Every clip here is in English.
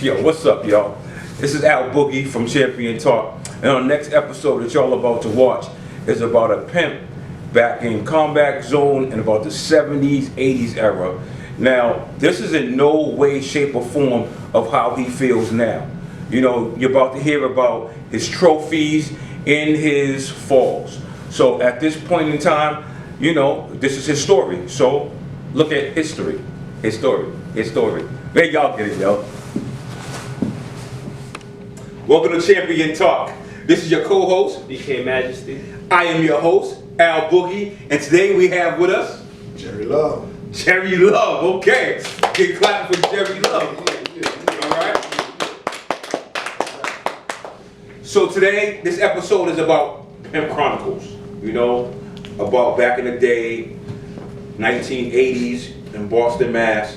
Yo, what's up, y'all? This is Al Boogie from Championz Talk, and on the next episode that y'all about to watch is about a pimp back in combat zone in about the 70s, 80s era. Now, this is in no way, shape, or form of how he feels now. You know, you're about to hear about his trophies in his falls. So at this point in time, you know, this is his story. So look at history. His story. His story. There y'all get it, yo. Welcome to Championz Talk. This is your co-host, BK Majesty. I am your host, Al Boogie, and today we have with us Jerry Love. Jerry Love. Okay, get clapping for Jerry Love. All right. So today, this episode is about Pimp Chronicles. You know, about back in the day, 1980s in Boston, Mass.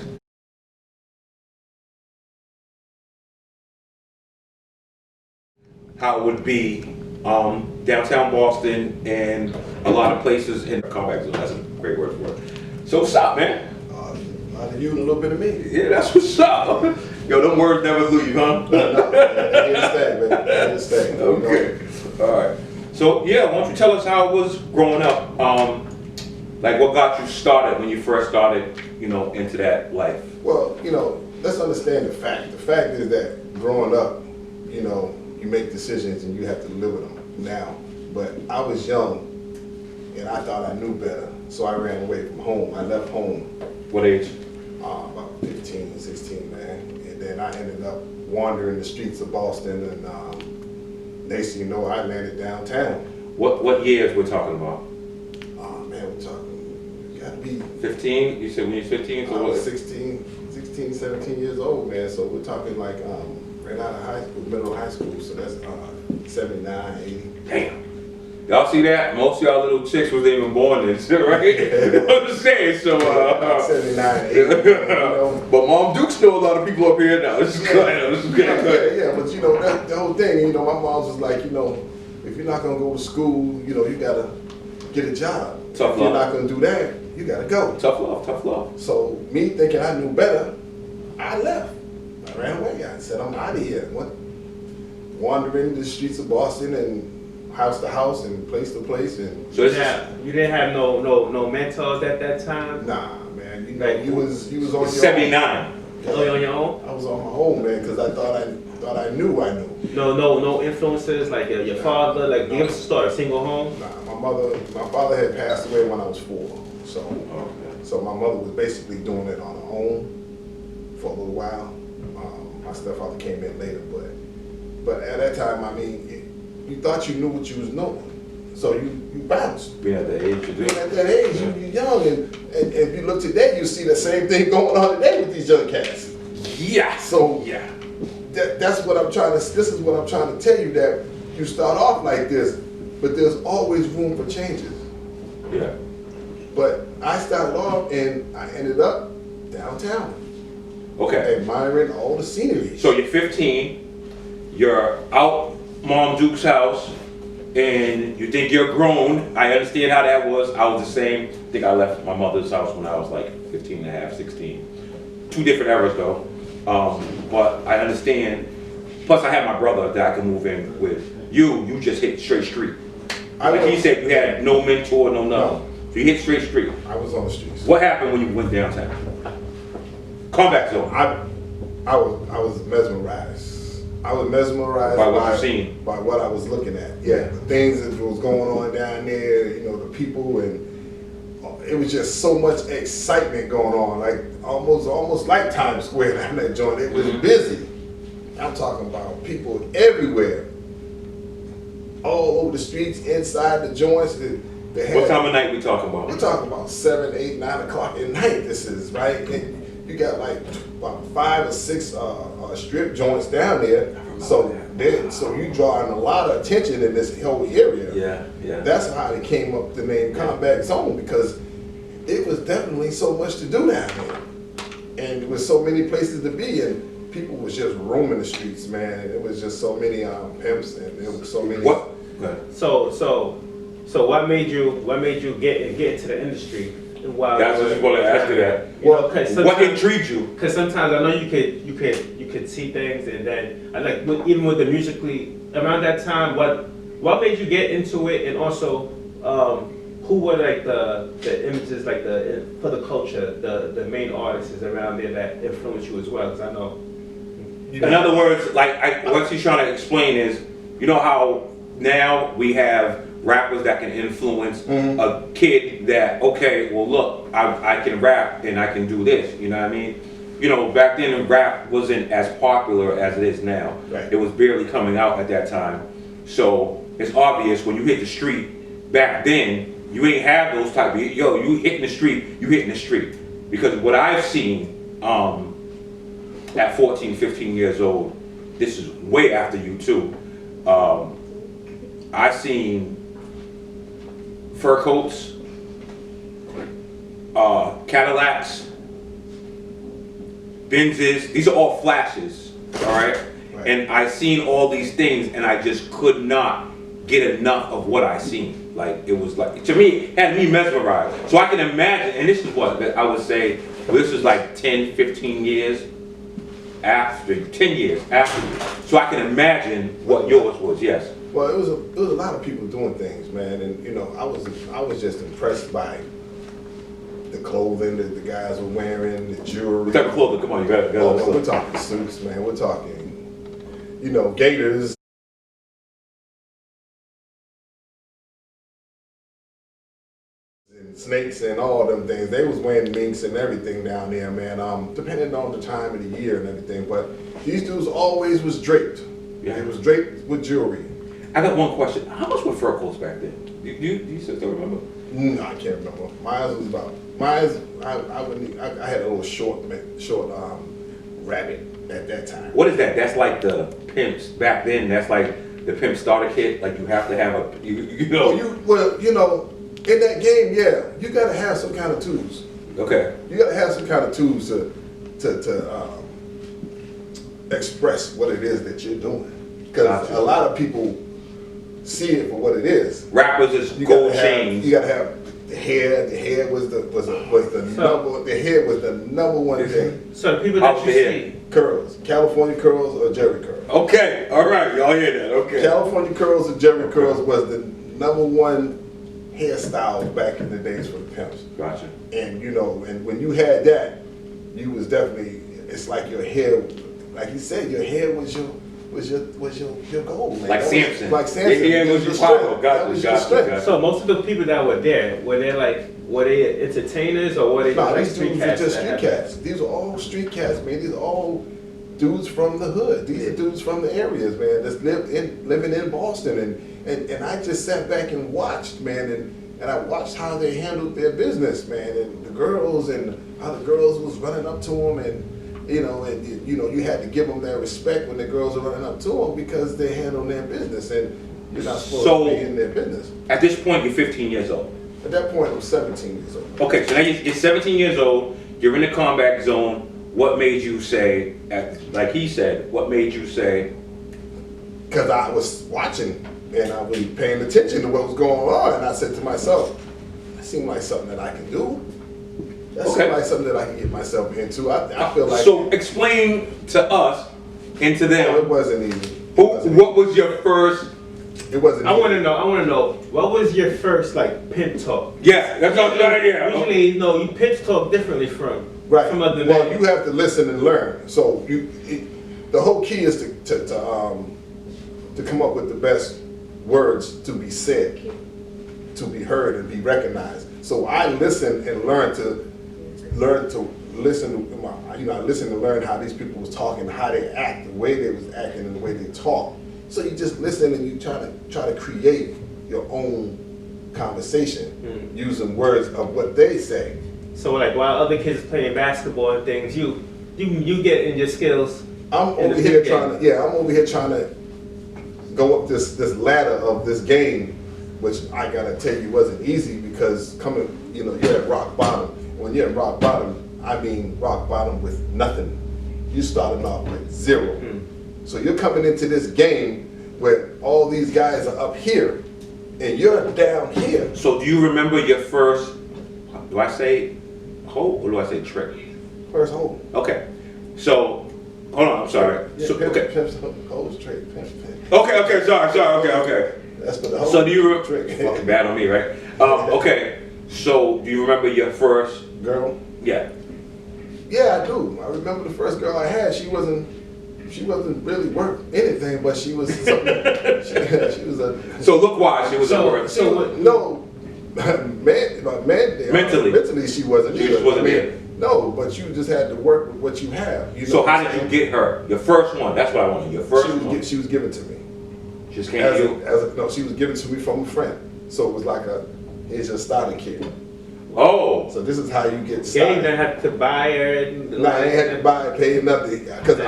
How it would be downtown Boston and a lot of places in the combat zone. That's a great word for it. So what's up, man? A lot of you and a little bit of me. Yeah, that's what's up. Yo, them words never leave, huh? No, here to stay, baby. Here to stay. Okay. All right. So yeah, why don't you tell us how it was growing up? Like what got you started when you first started, you know, into that life? Well, you know, let's understand the fact. The fact is that growing up, you know, you make decisions and you have to live with them now. But I was young and I thought I knew better, so I ran away from home. I left home. What age? About 15, 16, man. And then I ended up wandering the streets of Boston, and next thing you know, I landed downtown. What years we're talking about? Man, we're talking, you gotta be 15? You said when you're 15? So I was what? 16, 17 years old, man. So we're talking like right out of high school, middle of high school. So that's 79, 80. Damn. Y'all see that? Most of y'all little chicks wasn't even born then, right? You know what I'm saying? So, 79, 80. You know? But Mom Dukes know a lot of people up here now. This is good. This is good. Yeah, but you know, that, the whole thing, you know, my mom was like, you know, if you're not gonna go to school, you know, you gotta get a job. Tough if you're love. not gonna do that, you gotta go. Tough love, tough love. So me thinking I knew better, I left. I ran away. I said, I'm out of here. Wandering the streets of Boston and house to house and place to place, and So You didn't have no mentors at that time? nah, man. You know, Like, you was on your 79. own. Oh, you on your own? I was on my own, man, because I thought I knew. No influences like your father. Like give us a story. Single home. Nah, my father had passed away when I was 4, so my mother was basically doing it on her own for a little while. My stepfather came in later, but at that time, I mean, you thought you knew what you was knowing, so you bounced. Being at the age you do. Being at that age, you're young, and if you look today, you see the same thing going on today with these young cats. Yeah. So yeah. This is what I'm trying to tell you, that you start off like this, but there's always room for changes. Yeah. But I started off and I ended up downtown, Okay. admiring all the scenery. So you're 15. You're out Mom Duke's house, and you think you're grown. I understand how that was. I was the same. I think I left my mother's house when I was like 15 and a half, 16. Two different eras though. But I understand. Plus I had my brother that I could move in with. You just hit straight street. Like he said, you had no mentor, no nothing. No. So you hit straight street. I was on the streets. What happened when you went downtown? Combat zone. I was mesmerized. I was mesmerized By what you seen? by what I was looking at. Yeah, the things that was going on down there. You know, the people, and it was just so much excitement going on. Like almost like Times Square down that joint. It was busy. I'm talking about people everywhere, all over the streets, inside the joints. They had, What time of night we talking about? we're talking about 7, 8, 9 o'clock at night. This is right. And you got like about 5 or 6 strip joints down there. So you drawing a lot of attention in this whole area. Yeah, yeah. That's how they came up with the name Combat Zone, because it was definitely so much to do down there, and there was so many places to be, and people was just roaming the streets, man. It was just so many pimps, and there was so many. What? Go ahead. So what made you get into the industry? while That's what I was going to ask you that. Well, What intrigued you? Because sometimes I know you could see things, and then I like even with the musically around that time, what made you get into it, and also who were like the images like for the culture, the main artists around there that influenced you as well? Because I know. In other words, like what he's trying to explain is, you know how now we have rappers that can influence a kid that, okay, well look, I can rap and I can do this, you know what I mean? You know, back then rap wasn't as popular as it is now. Right. It was barely coming out at that time. So it's obvious when you hit the street, back then, you ain't have those type of, you hitting the street. Because what I've seen at 14, 15 years old, this is way after you too, I seen fur coats, Cadillacs, Benzes. These are all flashes, all right? And I seen all these things, and I just could not get enough of what I seen. Like, it was like, to me, it had me mesmerized. So I can imagine, and this is what I would say, this was like 10, 15 years after, 10 years after. So I can imagine what yours was, yes. Well, it was a lot of people doing things, man, and you know, I was just impressed by the clothing that the guys were wearing, the jewelry. What type of clothing? Come on, you got we're talking suits, man. We're talking, you know, gaiters. And snakes and all them things. They was wearing minks and everything down there, man. Depending on the time of the year and everything, but these dudes always was draped. Yeah. It was draped with jewelry. I got one question. How much were fur coats back then? You still remember? No, I can't remember. Mine was about I had a little short rabbit at that time. What is that? That's like the pimps back then. That's like the pimp starter kit. Like you have to have a you know. Well, you know, in that game, yeah, you gotta have some kind of tools. Okay. You gotta have some kind of tools to express what it is that you're doing. Because Gotcha. a lot of people see it for what it is. Rappers is gold chains. You gotta have the hair. The hair was the number one thing. So the people that you see, Curls, California curls or Jerry curls. Okay, all right, y'all hear that? Okay. California curls or Jerry curls was the number one hairstyle back in the days for the pimps. Gotcha. And you know, and when you had that, you was definitely. It's like your hair, like you said, your hair was your goal, man. Like Samson. Like Samson. Yeah, it was your power. Gotcha. So most of the people that were there, were they entertainers or were they No, like these street dudes are cats? just street cats. These are all street cats, man. These are all dudes from the hood. These are dudes from the areas, man, that's living in Boston. And I just sat back and watched, man, and I watched how they handled their business, man, and the girls and how the girls was running up to them, and you had to give them their respect when the girls are running up to them because they handle their business, and you're not supposed to be in their business. At this point, you're 15 years old. At that point, I'm 17 years old. Okay, so now you're 17 years old. You're in the combat zone. What made you say, like he said, what made you say? Because I was watching and I was paying attention to what was going on, and I said to myself, that seemed like something that I can do. That seemed like something that I can get myself into. I feel like. So explain to us and to them. No, it wasn't easy. What was your first? It wasn't. I want to know. What was your first like pimp talk? Yeah, that's what I'm saying. Yeah. Usually, you pimps talk differently from other men. Well, you have to listen and learn. So the whole key is to come up with the best words to be said, to be heard and be recognized. So I listened and learned to listen. I listened to learn how these people was talking, how they act, the way they was acting, and the way they talk. So you just listen and you try to create your own conversation using words of what they say. So like while other kids playing basketball and things, you get in your skills. I'm over here trying to go up this ladder of this game, which I gotta tell you wasn't easy because you're at rock bottom. When you're at rock bottom, I mean rock bottom with nothing. You're starting off with zero. So you're coming into this game where all these guys are up here and you're down here. So do you remember your first? do I say hoe or do I say trick? First hoe. Okay. So, hold on, I'm sorry. Yeah, So, pimp, okay. Pimp's hoes trick. Pimp. Okay, sorry, okay. That's for the hoe. So do you, trick. fucking bad on me, right? Okay, so do you remember your first, Girl? yeah. Yeah, I do. I remember the first girl I had. She wasn't really worth anything, but she was something. she was a. So look-wise, she was a word. No, mentally she wasn't. She just wasn't there. No, but you just had to work with what you have. You know So how did you get her? Your first one. That's what I wanted. Your first one. She was given to me. She just came to you. No, she was given to me from a friend. So it was like here's your starting kit. Oh. So this is how you get Yeah, started. you didn't have to buy her. No, I ain't had to buy, pay nothing. Because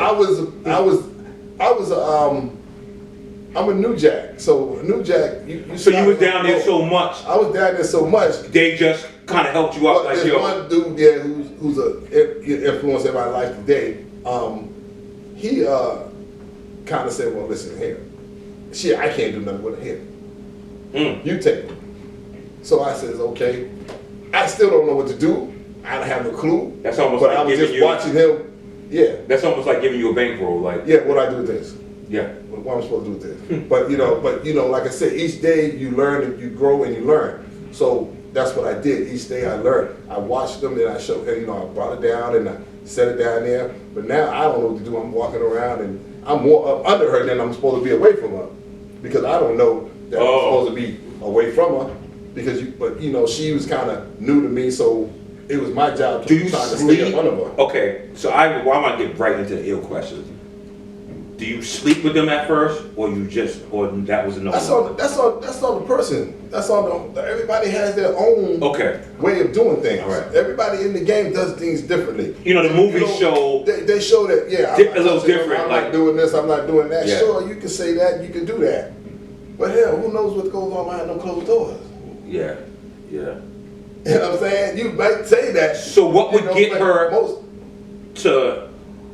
I'm a new jack. So a new jack. So you was down there so much. I was down there so much. They just kind of helped you out, like There's yo. one dude there who's a influence in my life today. He kind of said, "Well, listen here. Shit, I can't do nothing with her here. You take it." So I says, "Okay." I still don't know what to do. I don't have no clue. That's almost but like I was giving just you. watching him. Yeah. That's almost like giving you a bankroll, like. Yeah. What I do with this? Yeah. What am I supposed to do with this? but you know, like I said, each day you learn and you grow and you learn. So that's what I did. Each day I learned. I watched them and I showed, and I brought it down and I set it down there. But now I don't know what to do. I'm walking around and I'm more up under her than I'm supposed to be away from her, because I don't know that I'm supposed to be away from her. Because she was kind of new to me, so it was my job to try to stay up under her. Okay, so I'm gonna get right into the ill questions. Do you sleep with them at first, or that was another? That's on the person. That's on the. Everybody has their own way of doing things. All right. Everybody in the game does things differently. You know, the movies show they show that a little different. I'm not doing this. I'm not doing that. Yeah. Sure, you can say that. You can do that. But hell, who knows what goes on behind them closed doors? Yeah. You know what I'm saying? You might say that. So what would get her to?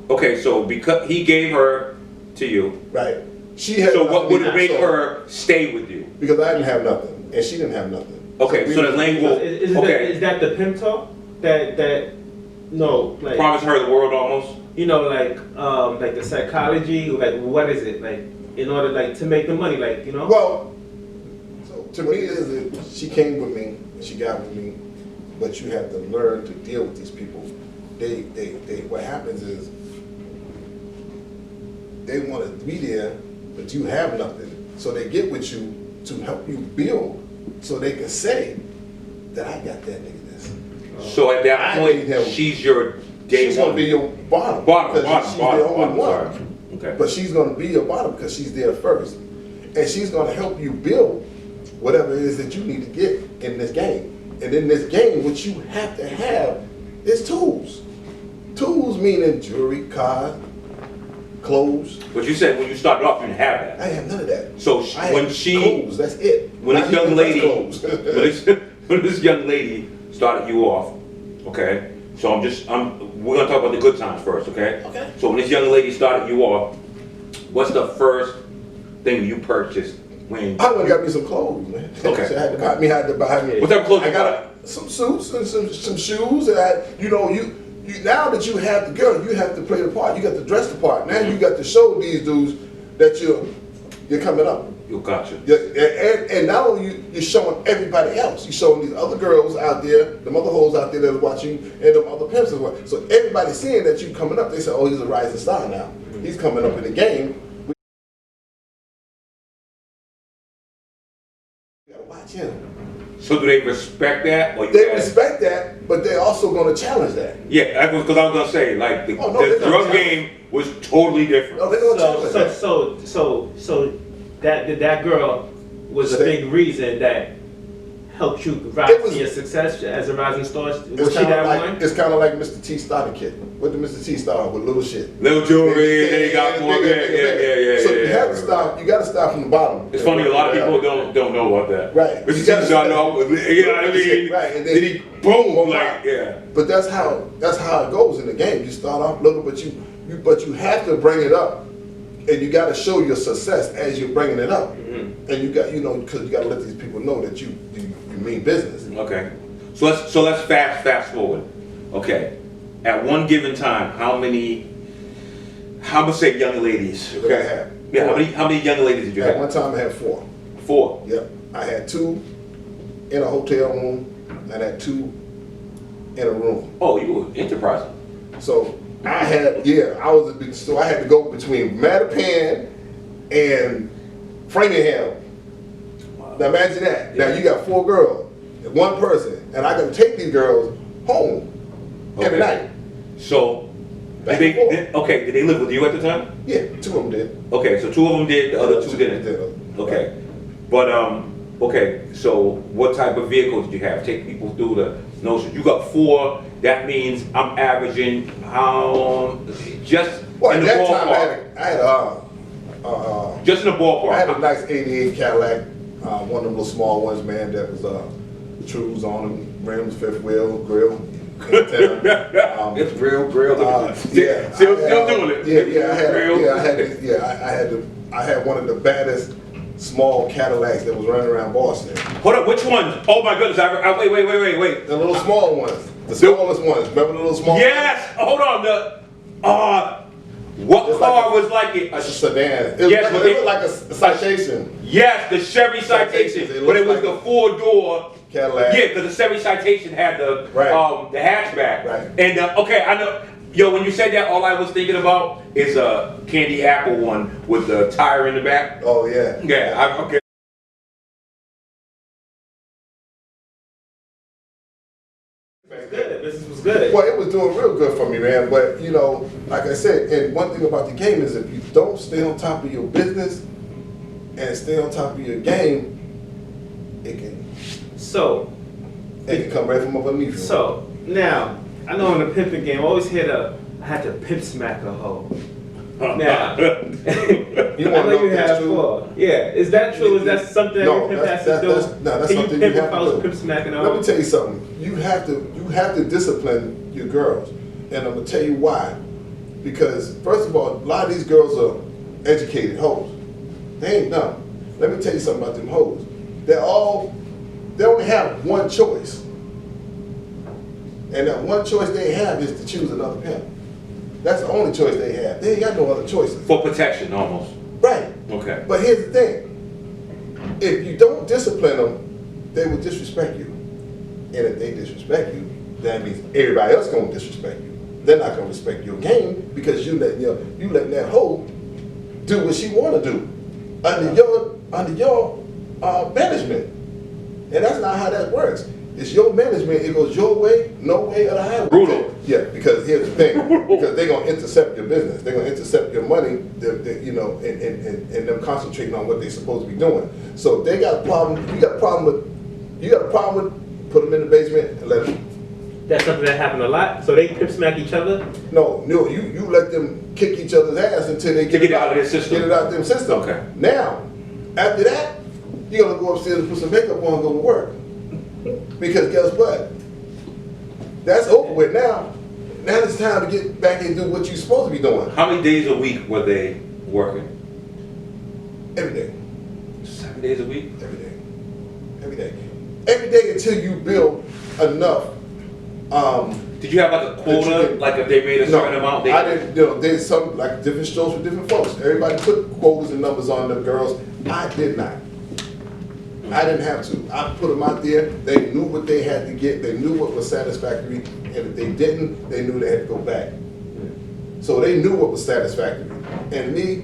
Okay, so because he gave her to you, right? She had. So what would make her stay with you? Because I didn't have nothing, and she didn't have nothing. Okay, so the language. Is that the pimp talk? No, like promise her the world almost. You know, like the psychology, like what is it like in order like to make the money, like you know? Well. To me, is that she came with me, she got with me, but you have to learn to deal with these people. They what happens is they want to be there, but you have nothing. So they get with you to help you build, so they can say that I got that nigga this. So at that point, she's your day She's one. gonna be your bottom. She's the only one. Okay. But she's gonna be your bottom because she's there first, and she's gonna help you build whatever it is that you need to get in this game. And in this game, what you have to have is tools. Tools meaning jewelry, cars, clothes. But you said when you started off, you didn't have that. I have none of that. So clothes, that's it. When this young lady, when this young lady started you off, okay. So we're gonna talk about the good times first, okay? Okay. So when this young lady started you off, what's the first thing you purchased? I went and got me some clothes, man. Okay. So I had to buy me. What type of clothes? I got some suits and some shoes. And you now that you have the girl, you have to play the part. You got to dress the part. Now you got to show these dudes that you're coming up. You gotcha. And not only you're showing everybody else, you're showing these other girls out there, the other hoes out there that are watching, and the other pimps as well. So everybody's seeing that you coming up. They say, "Oh, he's a rising star now. He's coming up in the game." Watch him. So do they respect that? Or they respect that, but they're also going to challenge that. Yeah, because I was going to say, like, the drug game was totally different. No, they're going to challenge that. So that girl was a big reason that helped you rise to your success as a rising star. Was she that one? It's kind of like Mr. T starter kit. What did Mr. T start with? Little shit. Little jewelry, and then he got more. Yeah. So you have to start. You got to start from the bottom. It's funny. A lot of people don't know about that. Right. Mr. T started off with, you know what I mean? Right. And then he boom, like yeah. But that's how it goes in the game. You start off little, but you have to bring it up, and you got to show your success as you're bringing it up. And you got because you got to let these people know that you mean business. Okay. So let's fast forward. Okay. At one given time, how much say young ladies? What I had. Yeah, how many young ladies did you At have? one time I had 4. 4. Yep. I had 2 in a hotel room and I had 2 in a room. Oh, you were enterprising. So I had, so I had to go between Mattapan and Framingham. Wow. Now imagine that. Yeah. Now you got 4 girls, and 1 person, and I got to take these girls home every night. So, Back and forth. did they live with you at the time? Yeah, 2 of them did. Okay, so 2 of them did, the other 2 didn't. Okay. But, okay, so what type of vehicle did you have? Take people through the notion. You got 4, that means I'm averaging, just Well, in at the that time ballpark. I had Just in the ballpark. I had a nice 88 Cadillac, one of the little small ones, man, that was trues on them, rims, 5th wheel, grill. It's grill. Yeah, Still doing it. I had one of the baddest small Cadillacs that was running around Boston. Hold up, which ones? Oh my goodness, wait. The little small ones, the smallest ones. Remember the little small Yes, hold on, what It's car like a- was like it? ones? A sedan. It Yes, looked but it- like a citation. Yes, the Chevy Citation, It but it was looks the like 4-door. Cadillac. Yeah, because the Chevy Citation had the Right. the hatchback. Right. And okay, I know. Yo, when you said that, all I was thinking about is a candy apple one with the tire in the back. Oh yeah. Yeah, okay. Good. Business was good. Well, it was doing real good for me, man. But you know, like I said, and one thing about the game is if you don't stay on top of your business and stay on top of your game, it can come right from underneath you. So now I know in the pimping game, I always hear I had to pimp smack a hoe. Now, You I wanna know know you if that's have true? 4. Yeah, is that true? Is that something No, every pimp has to that's do? something Can you you pimp have if I to was do. pimp smacking a Let me hoe? tell you something. You have to discipline your girls, and I'm gonna tell you why. Because first of all, a lot of these girls are educated hoes. They ain't dumb. Let me tell you something about them hoes. They only have one choice, and that one choice they have is to choose another pimp. That's the only choice they have. They ain't got no other choices. For protection, almost. Right. Okay. But here's the thing. If you don't discipline them, they will disrespect you. And if they disrespect you, that means everybody else gonna disrespect you. They're not gonna respect your game because you letting that hoe do what she wanna do under your management. And that's not how that works. It's your management. It goes your way, no way, or the highway. Brutal. Yeah, because here's the thing. Because they're gonna intercept your business. They're gonna intercept your money. And them concentrating on what they're supposed to be doing. So if they got a problem. You got a problem with. Put them in the basement and let them. That's something that happened a lot. So they pimp smack each other. No, you let them kick each other's ass until they get it out of their system. Get it out of their system. Okay. Now, after that, you're gonna go upstairs and put some makeup on and go to work. Because guess what? That's over with now. Now it's time to get back and do what you're supposed to be doing. How many days a week were they working? Every day. 7 days a week? Every day. Every day. Every day until you build enough. Did you have like a quota? Like if they made a certain amount? I didn't. There's some like different strokes for different folks. Everybody put quotas and numbers on them girls. I did not. I didn't have to. I put them out there. They knew what they had to get. They knew what was satisfactory. And if they didn't, they knew they had to go back. So they knew what was satisfactory. And me,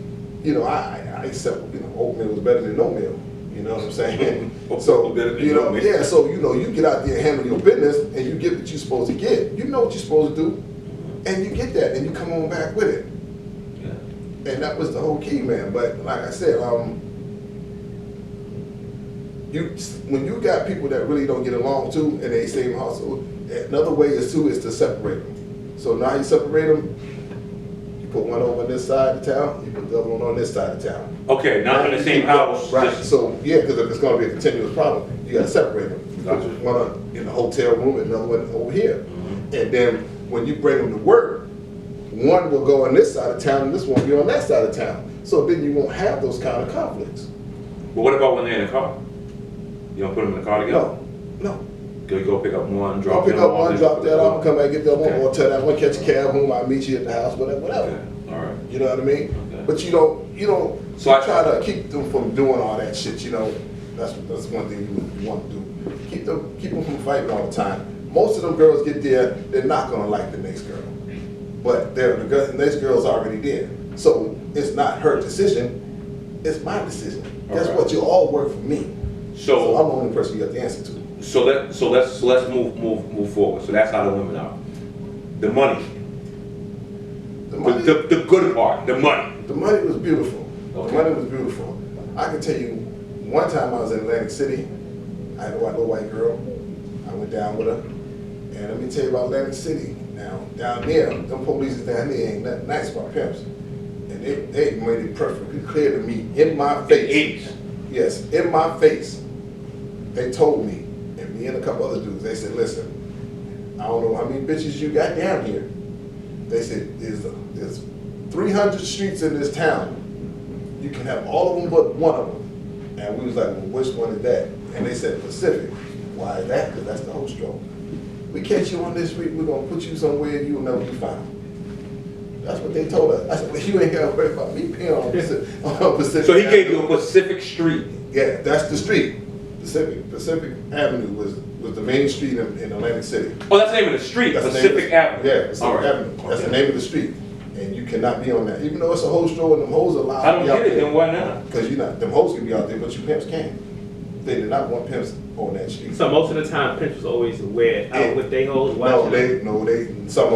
I accept, oatmeal was better than no meal. You know what I'm saying? So, yeah, so, you get out there and handle your business and you get what you're supposed to get. You know what you're supposed to do. And you get that and you come on back with it. Yeah. And that was the whole key, man. But like I said, when you got people that really don't get along too, and they same household, another way is to separate them. So now you separate them, you put one over on this side of town, you put the other one on this side of town. Okay, not in the same house. Right. So yeah, because if it's going to be a continuous problem, you got to separate them. Gotcha. One in the hotel room and another one over here. Mm-hmm. And then when you bring them to work, one will go on this side of town and this one will be on that side of town. So then you won't have those kind of conflicts. But what about when they're in the car? You don't put them in the car together? No. Go pick up one, I'll drop pick them up off, one, then drop that off, and come back and get that one, Okay. or tell that one, catch a cab home, I'll meet you at the house, whatever. Okay, all right. You know what I mean? Okay. But you don't So I try to keep them from doing all that shit, you know. That's one thing you want to do. Keep them from fighting all the time. Most of them girls get there, they're not gonna like the next girl. But the next girl's already there. So it's not her decision, it's my decision. Guess Alright. what? You all work for me. So- I'm the only person you have to answer to. So let's move forward. So that's how the women are. The money. The money, The good part, the money. the money was beautiful. Okay. The money was beautiful. I can tell you, one time I was in Atlantic City, I had a little white girl. I went down with her. And let me tell you about Atlantic City. Now, down there, them police down there ain't nothing nice about pimps. And they made it perfectly clear to me, in my face. 80s. Yes, in my face. They told me, and me and a couple other dudes, they said, listen, I don't know how many bitches you got down here. They said, there's 300 streets in this town. You can have all of them but one of them. And we was like, well, which one is that? And they said Pacific. Why is that? Because that's the whole stroke. We catch you on this street, we're going to put you somewhere you'll never be found. That's what they told us. I said, well, you ain't got to worry about me being on Pacific. So he gave you a Pacific street. Yeah, that's the street. Pacific Avenue was the main street in Atlantic City. Oh, that's the name of the street, That's the Pacific name of Avenue. Yeah, Pacific All right. Avenue. That's the Okay. name of the street. And you cannot be on that. Even though it's a whole store and them hoes are allowed I to don't be out get it, there. then why not? Because them hoes can be out there, but you pimps can't. They did not want pimps on that street. So most of the time, pimps always wear out with they hoes watching. Some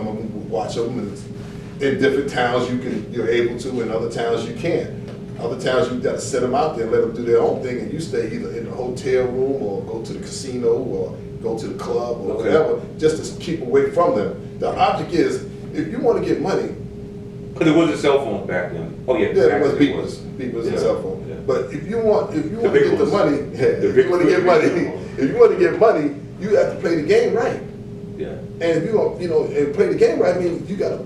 of them would watch them, and in different towns you're able to, in other towns you can't. Other towns you got to set them out there and let them do their own thing, and you stay either in the hotel room or go to the casino or go to the club or Okay. whatever, just to keep away from them. The object is, if you want to get money, But there wasn't cell phones back then. Oh yeah, yeah, it was back then beepers and Yeah. cell phone. Yeah. But if you want to big get the ones. money, The if big- you want to get big money, ones. if you want to get money, you have to play the game right. Yeah. And if you don't, and play the game right, I mean, you got to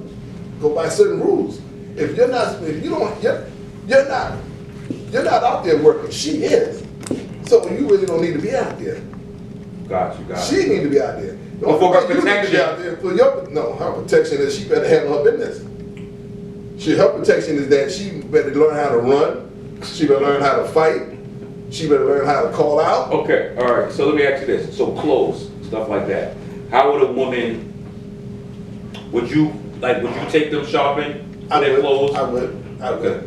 go by certain rules. If you're not out there working. She is. So you really don't need to be out there. Got you. She need to be out there. The But only for her way you need to be protection- out there her protection is she better handle her business. Her protection is that she better learn how to run. She better learn how to fight. She better learn how to call out. Okay, all right. So let me ask you this. So clothes, stuff like that. How would a woman? Would you take them shopping for their clothes? I would.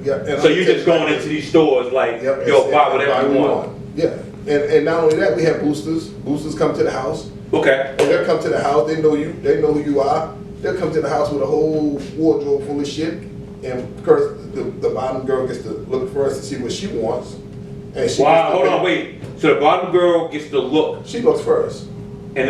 Yeah. And So I'm you gonna just tell you going like into this. these stores like, Yep, yo, and buy whatever you want. Yeah. And not only that, we have boosters. Boosters come to the house. Okay. They'll come to the house. They know you. They know who you are. They'll come to the house with a whole wardrobe full of shit. And of course, the bottom girl gets to look first to see what she wants. And she Wow. gets to Hold on. pick- Wait. So the bottom girl gets to look, She looks first. and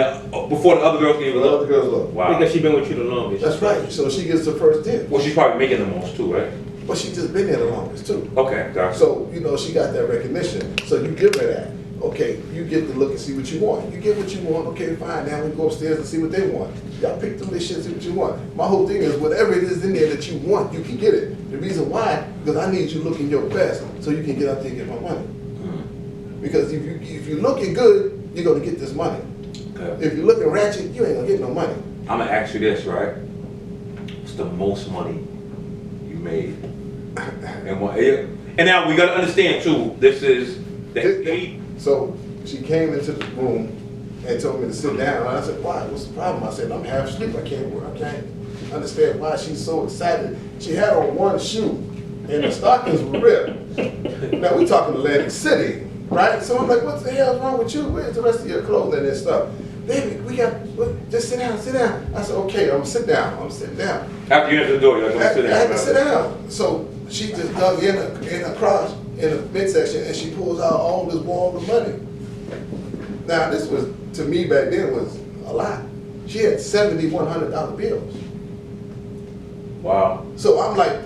before the other girls can even The other look. girls look. Wow. Because she been with you the longest. That's right. So she gets the first dip. Well, she's probably making the most too, right? But she just been there the longest too. Okay. Gotcha. So, she got that recognition. So you give her that. Okay, you get to look and see what you want. You get what you want, okay, fine. Now we go upstairs and see what they want. Y'all pick through this shit, see what you want. My whole thing is whatever it is in there that you want, you can get it. The reason why, because I need you looking your best so you can get out there and get my money. Because if you're looking good, you're gonna get this money. Okay. If you're looking ratchet, you ain't gonna get no money. I'm gonna ask you this, right? What's the most money you made? And now we gotta understand too. This is the eight. So she came into the room and told me to sit down. And I said, why? What's the problem? I said, I'm half asleep. I can't understand why she's so excited. She had on one shoe and the stockings were ripped. Now we talking Atlantic City, right? So I'm like, what the hell's wrong with you? Where's the rest of your clothing and stuff? Baby, just sit down, sit down. I said, okay, I'm sitting down. After you enter the door, you're like, I sit had to down. sit down. So she just dug in her crotch, in the midsection, and she pulls out all this wall of money. Now, this was, to me back then, was a lot. She had $7,100 bills. Wow. So I'm like,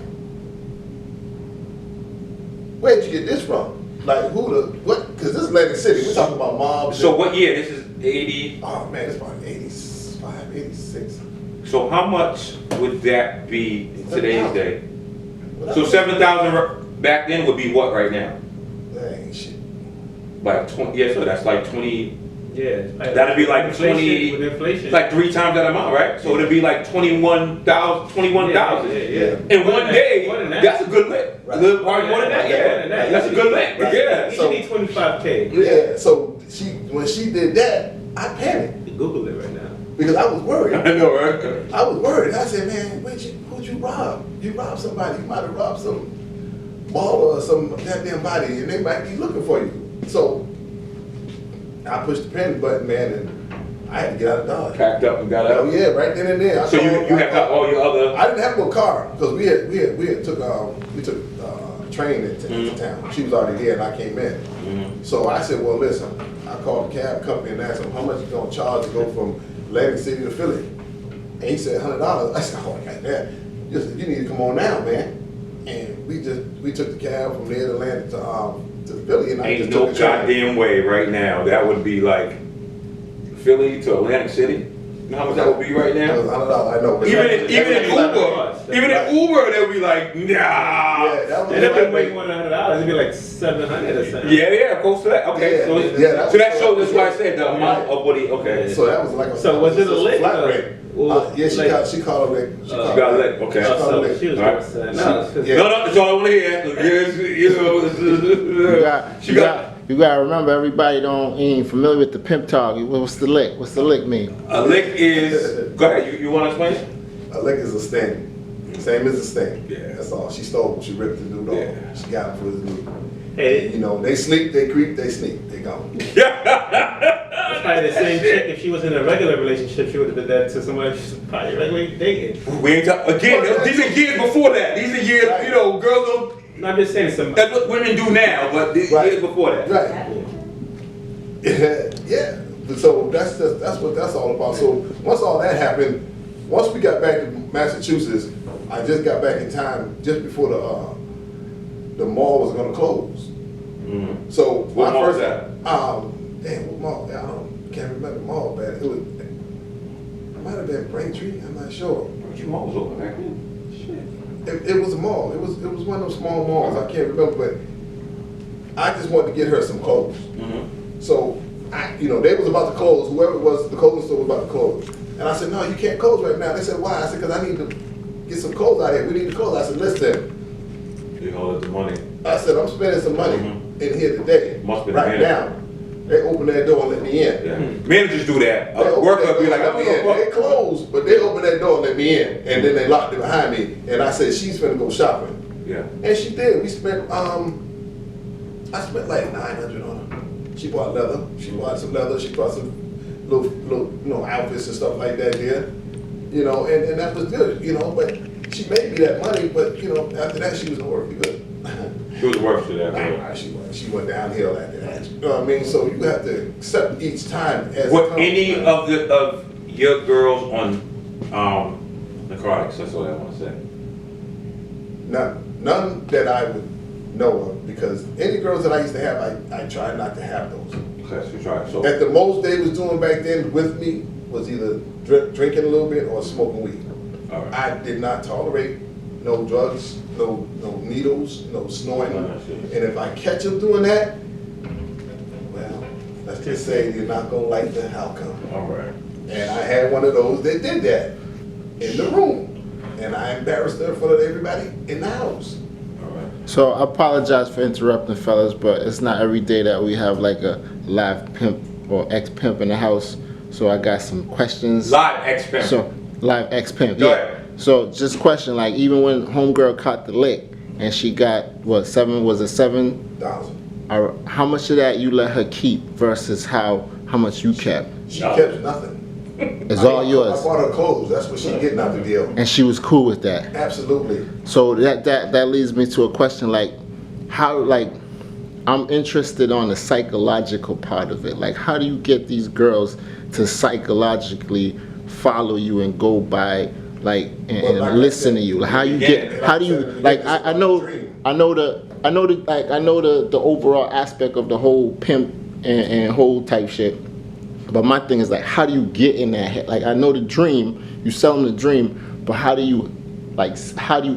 where'd you get this from? Like, what? Because this is Atlantic City. We're talking about mobs. So what year? This is 80. Oh, man, it's about 85, 86. So how much would that be in today's day? Well, So 7,000 back then would be what right now? that ain't shit. Like 20, yeah, so that's like 20, Yeah. That'd be like inflation, 20, with inflation. like 3 times that amount, right? So it'd be like 21,000. Yeah. In one day, More than that. that's a good lick. Right. A little part more than that, More yeah. than that. That's a good lick, Right. yeah. You So- need 25K. Yeah, so when she did that, I panicked Google it right now. because I was worried. I know, right? I was worried. I said, man, who'd you rob? You robbed somebody. You might have robbed some baller or some goddamn body, and they might be looking for you. So I pushed the panic button, man, and I had to get out of Dodge. Packed up and got Oh out. yeah, right then and there. So you have got all your other. I didn't have no car because we took train into town. She was already there, and I came in. So I said, well, listen, I called the cab company and asked them how much you gonna charge to go from Atlantic City to Philly. And he said $100. I said, oh, I got that. You said, you need to come on now, man. And we took the cab from there to Atlantic to Philly, and I Ain't just no took the train. goddamn way right now. That would be like Philly to Atlantic City. You know how much that would be right That was now? $100. I know. but Even that- in Uber, even in Uber, they'll be like, nah. Yeah, that was And if right. it way more than $100, it'd be like 700 or something. Yeah, close to that. Okay, Yeah, so yeah, so that shows. That's why I said the amount of what he. Okay, So that was like a. So was it a lick? Flat rate. Yeah, she Like- called a lick. you got a lick. Okay. called So a lick. she was Alright. gonna say, no, it's 'cause- Yeah. No, that's all I want to hear. Yes, she got You gotta remember, everybody ain't familiar with the pimp talk. What's the lick? What's the lick mean? a lick is. Go ahead. You want to explain it? A lick is a sting. Same as a sting. Yeah. That's all. She stole him. She ripped the dude off. Yeah. She got him for his loot. Hey, You know, they sleep, they creep, they sneak. They gone. it's probably the same chick. If she was in a regular relationship, she would have did that to somebody she's probably regularly dating. We ain't again. These are years before that. These are years. You know, girls don't. No, I'm just saying some. That's what women do now, but these Right. years before that. Right. Yeah. So that's all about. So once all that happened, once we got back to Massachusetts, I just got back in time just before the mall was gonna close. So What my mall was first, that? Damn, what mall? Can't remember the mall, but it might have been Braintree. I'm not sure. Your mom was open back then. Shit. It was a mall. It was one of those small malls. I can't remember, but I just wanted to get her some clothes. So they was about to close. Whoever it was, the clothing store was about to close. And I said, no, you can't close right now. They said, why? I said, because I need to get some clothes out here. We need the clothes. I said, listen. You hold up the money. I said, I'm spending some money in here today. Must be right the now. They open that door and let me in. Yeah. Managers do that. They A open worker that be door like, and I'm let me in. They closed, but they opened that door and let me in. And then they locked it behind me. And I said, she's finna go shopping. Yeah. And she did. We spent, I spent like $900 on her. She bought leather. She bought some leather. She bought some little outfits and stuff like that there. And that was good, but she made me that money, but after that she was nowhere good. She was worth to that. Bro. Nah, she went downhill after that. You know what I mean? So you have to accept each time as What it comes, any man. of your girls on narcotics? That's all I want to say. None that I would know of, because any girls that I used to have, I try not to have those. Okay, so try it. So At the most they was doing back then with me was either drinking a little bit or smoking weed. all right. I did not tolerate no drugs, no needles, no snorting. And if I catch them doing that, well, let's just say you're not gonna like the outcome. All right. And I had one of those that did that in the room. And I embarrassed her in front of everybody in the house. All right. So I apologize for interrupting, fellas, but it's not every day that we have like a live pimp or ex-pimp in the house. So I got some questions. Live ex-pimp. So live ex-pimp, Go yeah. ahead. So just question, like even when homegirl caught the lick and she got $7? How much of that you let her keep versus how much you kept? She kept nothing. It's all yours. I bought her clothes. That's what she getting out the deal. And she was cool with that. Absolutely. So that leads me to a question, like how, like I'm interested on the psychological part of it. Like how do you get these girls to psychologically follow you and go by and Well, like I listen said, to you? Like how you yeah, how do you like I know the overall aspect of the whole pimp and whole type shit. But my thing is like, how do you get in that head? Like I know the dream, you sell them the dream, but how do you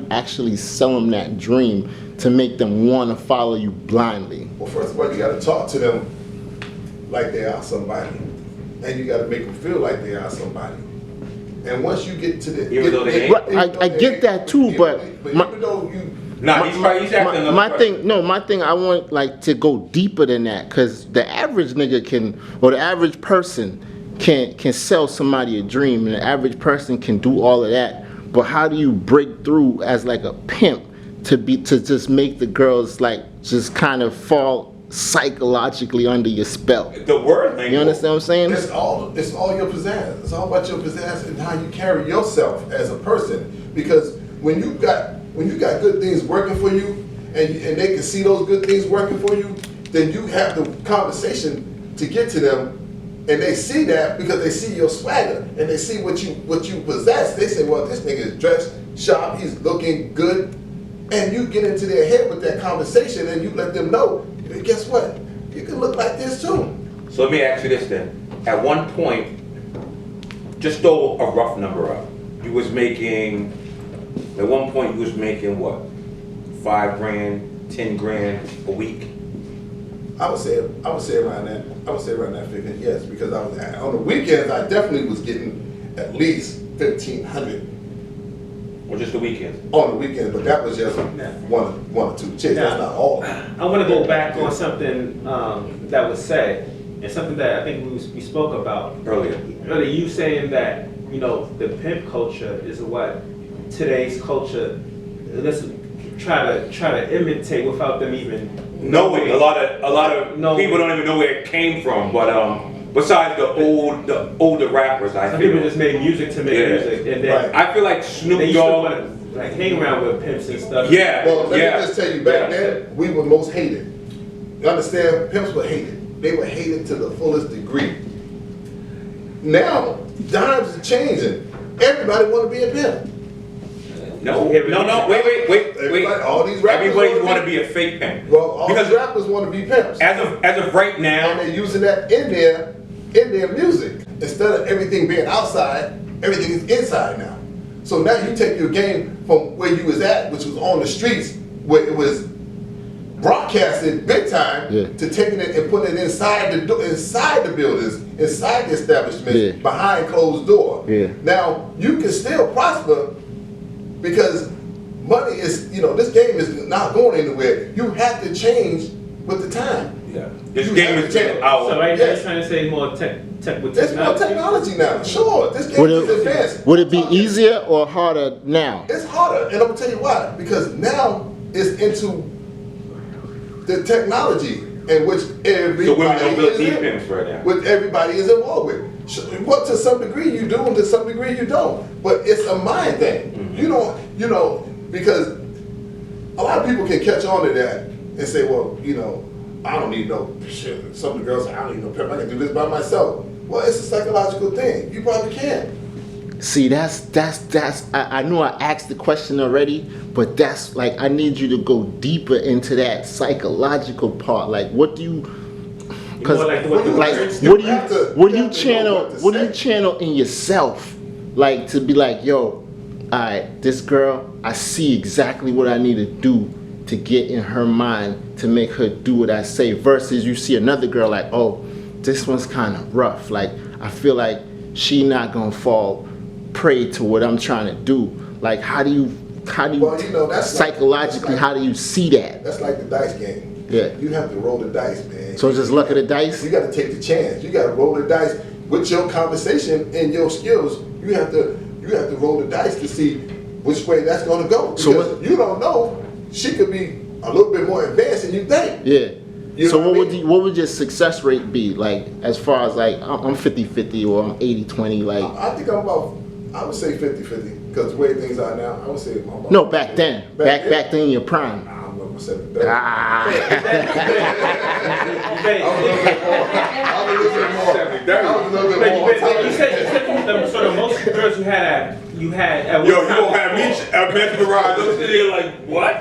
actually sell them that dream to make them want to follow you blindly? Well, first of all, you got to talk to them like they are somebody, and you got to make them feel like they are somebody. And once you get to the, Even though they ain't? I get that too, but even though you. Nah, he's right. He's asking another my question. thing, no, my thing, I want like to go deeper than that, because the average nigga can, or the average person can sell somebody a dream, and the average person can do all of that. But how do you break through as like a pimp to just make the girls like just kind of fall psychologically under your spell? The word thing. You understand what I'm saying? It's all your pizzazz. It's all about your pizzazz and how you carry yourself as a person. Because when you got good things working for you, and they can see those good things working for you, then you have the conversation to get to them, and they see that because they see your swagger and they see what you possess. They say, well, this nigga is dressed sharp, he's looking good, and you get into their head with that conversation, and you let them know, guess what? You can look like this too. So let me ask you this then. At one point, just throw a rough number out. You was making, at one point you was making what? 5 grand, 10 grand a week? I would say around that. I would say around that figure, yes, because I was on the weekends. I definitely was getting at least 1,500 Or just the weekends? on the weekends, but that was just one or two chicks. That's not all. I want to go back on something that was said, and something that I think we spoke about Earlier. You saying that, you know, the pimp culture is what today's culture, let's try to imitate without them even Knowing a lot of people don't even know where it came from. But besides the older rappers, I Some feel people just made music to make music, and then Right. I feel like they Snoop used to Dogg. want to like hang around with pimps and stuff. Yeah. Well, let yeah. me just tell you, back Yeah. then we were most hated. You understand? Pimps were hated. They were hated to the fullest degree. Now times are changing. Everybody want to be a pimp. No, wait. Everybody, all these rappers Everybody want wanna to be a fake pimp. Well, all because these rappers want to be pimps. as of right And now, they're using that in their music. Instead of everything being outside, everything is inside now. So now you take your game from where you was at, which was on the streets, where it was broadcasted big time, to taking it and putting it inside the buildings, inside the establishments, behind closed door. Now you can still prosper because money is, this game is not going anywhere. You have to change with the time. yeah, this game is getting out. So right now you're trying to say more tech with There's more technology. technology now. Sure, this game is advanced. Would it be easier or harder now? It's harder, and I'm gonna tell you why. Because now it's into the technology in which everybody So women don't build is deep in, pimps right now. which everybody is involved with. What to some degree you do, and to some degree you don't. But it's a mind thing. You don't, because a lot of people can catch on to that and say, well, I don't need no shit. Some of the girls say, I don't need no pimp. I can do this by myself. Well, it's a psychological thing. You probably can. See, that's I knew I asked the question already, but that's like, I need you to go deeper into that psychological part. Like, what do you, because what do you channel in yourself, like to be like, yo, alright, this girl, I see exactly what I need to do to get in her mind to make her do what I say, versus you see another girl like, oh, this one's kind of rough, like I feel like she not gonna fall prey to what I'm trying to do. Like, how do you that's psychologically, how do you see that? That's like the dice game. Yeah. You have to roll the dice, man. So just luck of the dice? You got to take the chance. You got to roll the dice with your conversation and your skills. You have to roll the dice to see which way that's going to go. Because you don't know. She could be a little bit more advanced than you think. Yeah. You so know what would your success rate be, like, as far as like I'm 50-50 or I'm 80-20, like? I think I would say 50-50 because the way things are now, I would say I'm about No, back then. Back then in your prime. I'm going to say it better. Ah. I'm a little bit more. You said sort of most girls you had at one Yo, you time gonna have me mesmerized? I'm sitting here like, what?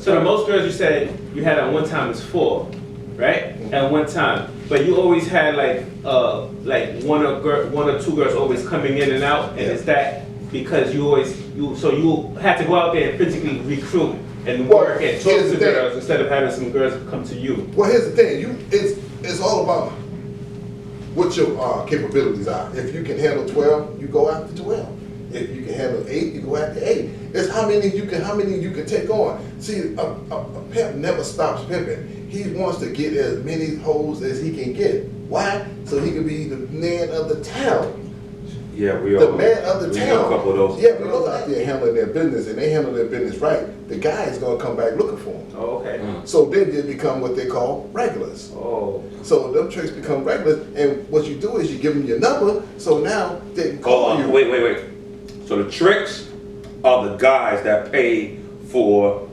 So the most girls you said you had at one time is 4, right? At one time, but you always had like one or two girls always coming in and out, and is that because you had to go out there and physically recruit and work and talk to girls instead of having some girls come to you? Well, here's the thing. It's all about what your capabilities are. If you can handle 12, you go after 12. If you can handle 8, you go after 8. It's how many you can take on. See, a pimp never stops pimping. He wants to get as many hoes as he can get. Why? So he can be the man of the town. Yeah, we The all man of the we town. know a couple of those. Yeah, we know out there handling their business, and they handle their business right. The guy is gonna come back looking for them. Oh, okay. So then they become what they call regulars. Oh. So them tricks become regulars, and what you do is you give them your number, so now they can call Hold on, you. wait. So the tricks are the guys that pay for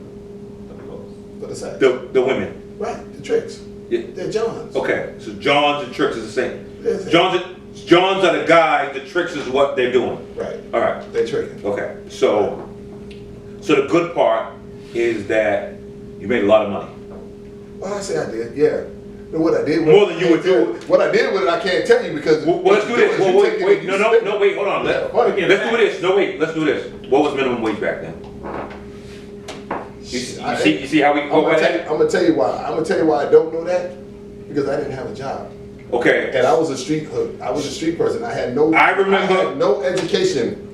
For the sex. the women. Right, the tricks. Yeah. They're Johns. Okay, so Johns and tricks is the same. Yes, sir. Johns are the guys. The tricks is what they're doing. Right. All right. They're tricking. Okay. So the good part is that you made a lot of money. Well, I say I did, yeah. But what I did with More than you would do. What I did with it, I can't tell you because. Well, let's do this. Well, wait. No, wait. Hold on. Yeah, Let's do this. No, wait. Let's do this. What was minimum wage back then? You see how we go about that? I'm gonna tell you why. I'm gonna tell you why I don't know that because I didn't have a job. Okay. And I was a street person. I had no. I remember- I had no education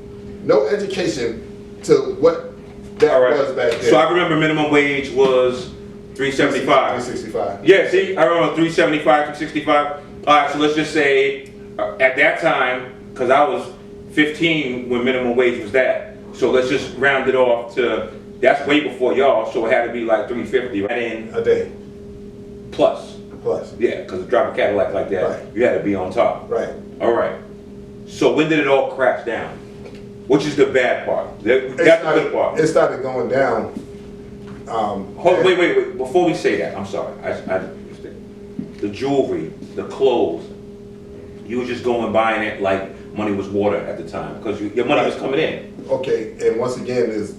to what that All right. was back then. So I remember minimum wage was $3.75. 365. Yeah, see, I remember 375 to 65. All right, so let's just say at that time, because I was 15 when minimum wage was that. So let's just round it off to, that's way before y'all, so it had to be like 350, right? And A day plus. plus. Yeah, because to drive a Cadillac like that, Right. you had to be on top. Right. All right. So when did it all crash down? Which is the bad part? That's the good part. It started going down. Wait. Before we say that, I'm sorry. The jewelry, the clothes, you were just going buying it like money was water at the time because your money was coming in. Okay, and once again, is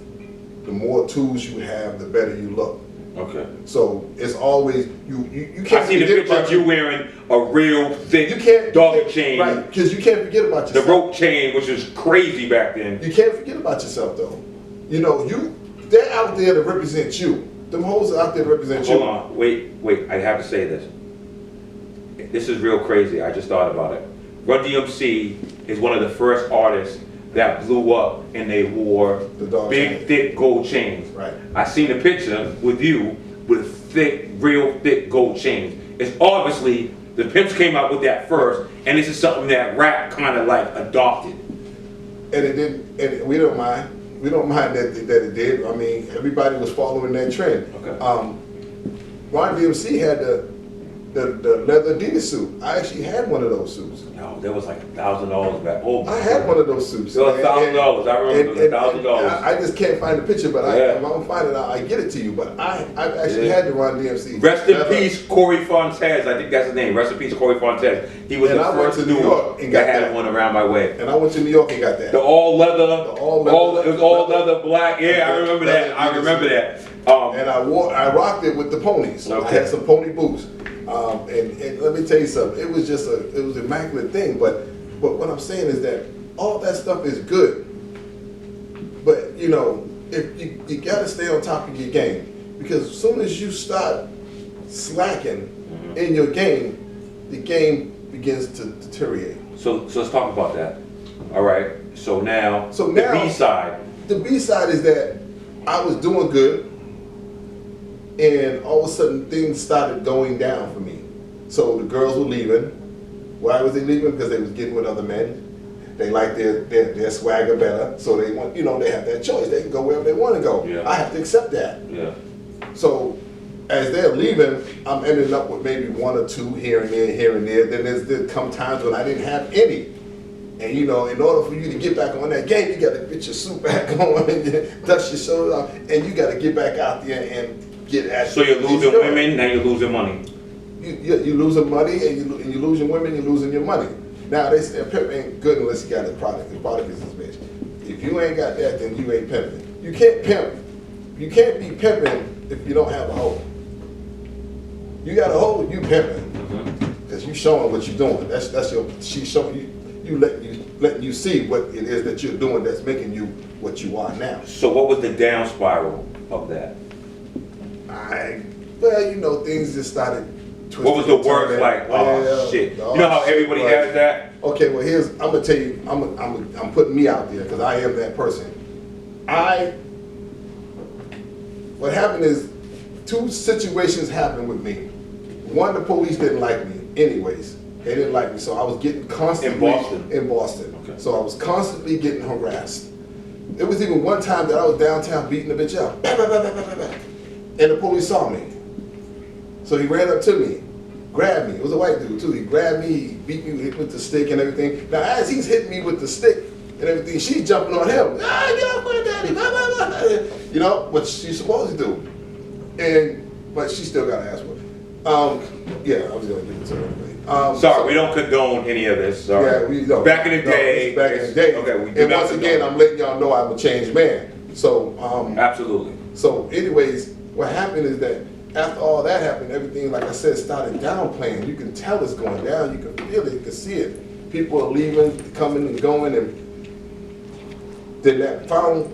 the more tools you have, the better you look. Okay. So it's always you I can't see the forget picture about of you wearing a real thick doggy chain, right? Because you can't forget about the yourself. rope chain, which was crazy back then. You can't forget about yourself though. You know, they're out there to represent you. Them hoes are out there to represent you. Hold on, wait. I have to say this. This is real crazy. I just thought about it. Run DMC is one of the first artists that blew up and they wore The dog big, chain. thick gold chains. Right. I seen a picture with you with thick, real thick gold chains. It's obviously the Pimps came out with that first, and this is something that rap kind of like adopted. And it didn't. And we don't mind. We don't mind that it did. I mean, everybody was following that trend. Okay. Ron DMC had the leather Adidas suit. I actually had one of those suits. No, that was like $1,000 back. Oh, my I had God. one of those suits. It was $1,000. I remember And- it was $1,000. I just can't find the picture, but Yeah. if I don't find it, I get it to you. But I've actually Yeah. had the Ron DMC. Rest in leather. peace, Corey Fontez. I think that's his name. Rest in peace, Corey Fontez. He was And the I went first to New dude York and that got had that. one around my way. And I went to New York and got that. The all leather, all leather- it was all leather- leather black. Yeah, I remember that. I remember that. And I rocked it with the ponies. I Okay. had some pony boots. And let me tell you something. It was just it was an immaculate thing. But what I'm saying is that all that stuff is good. But you know, if you got to stay on top of your game, because as soon as you start slacking in your game, the game begins to deteriorate. So let's talk about that. All right. So now So the now- B side. The B side is that I was doing good, and all of a sudden things started going down for me. So the girls were leaving. Why was they leaving? Because they was getting with other men. They like their swagger better, so they want, they have that choice. They can go wherever they want to go. Yeah. I have to accept that. Yeah. So as they're leaving, I'm ending up with maybe one or two here and there. Then there come times when I didn't have any. And in order for you to get back on that game, you got to get your suit back on and dust your shoulders off, and you got to get back out there and get at. So you're these losing girls. women, now you're losing money. You losing money, and you losing women, you're losing your money. Now they say a pimp ain't good unless you got his product. The product is his bitch. If you ain't got that, then you ain't pimping. You can't pimp. You can't be pimping if you don't have a hoe. You got a hoe, you pimping, because you showing what you're doing. That's she's showing you. Letting you see what it is that you're doing that's making you what you are now. So what was the down spiral of that? Things just started What was the worst like? Oh shit! You know how everybody has that. Okay, well here's I'm gonna tell you. I'm putting me out there because I am that person. What happened is 2 situations happened with me. One, the police didn't like me. Anyways, they didn't like me, so I was getting constantly in Boston. Okay. So I was constantly getting harassed. It was even one time that I was downtown beating the bitch up, and the police saw me. So he ran up to me, grabbed me. It was a white dude too. He grabbed me, he beat me with the stick and everything. Now as he's hitting me with the stick and everything, she's jumping on him. Ah, get off my daddy, blah, blah, blah. You know what she's supposed to do. But she still got an ass whooping. Yeah, I was gonna give it to her anyway. Sorry, we don't condone any of this. Sorry. Yeah, we don't. Back in the day. Back in the day. Okay, we do and not once again, condone. I'm letting y'all know I'm a changed man. So, Absolutely. So, anyways, what happened is that after all that happened, everything, like I said, started downplaying. You can tell it's going down. You can feel it. You can see it. People are leaving, coming and going, and then that final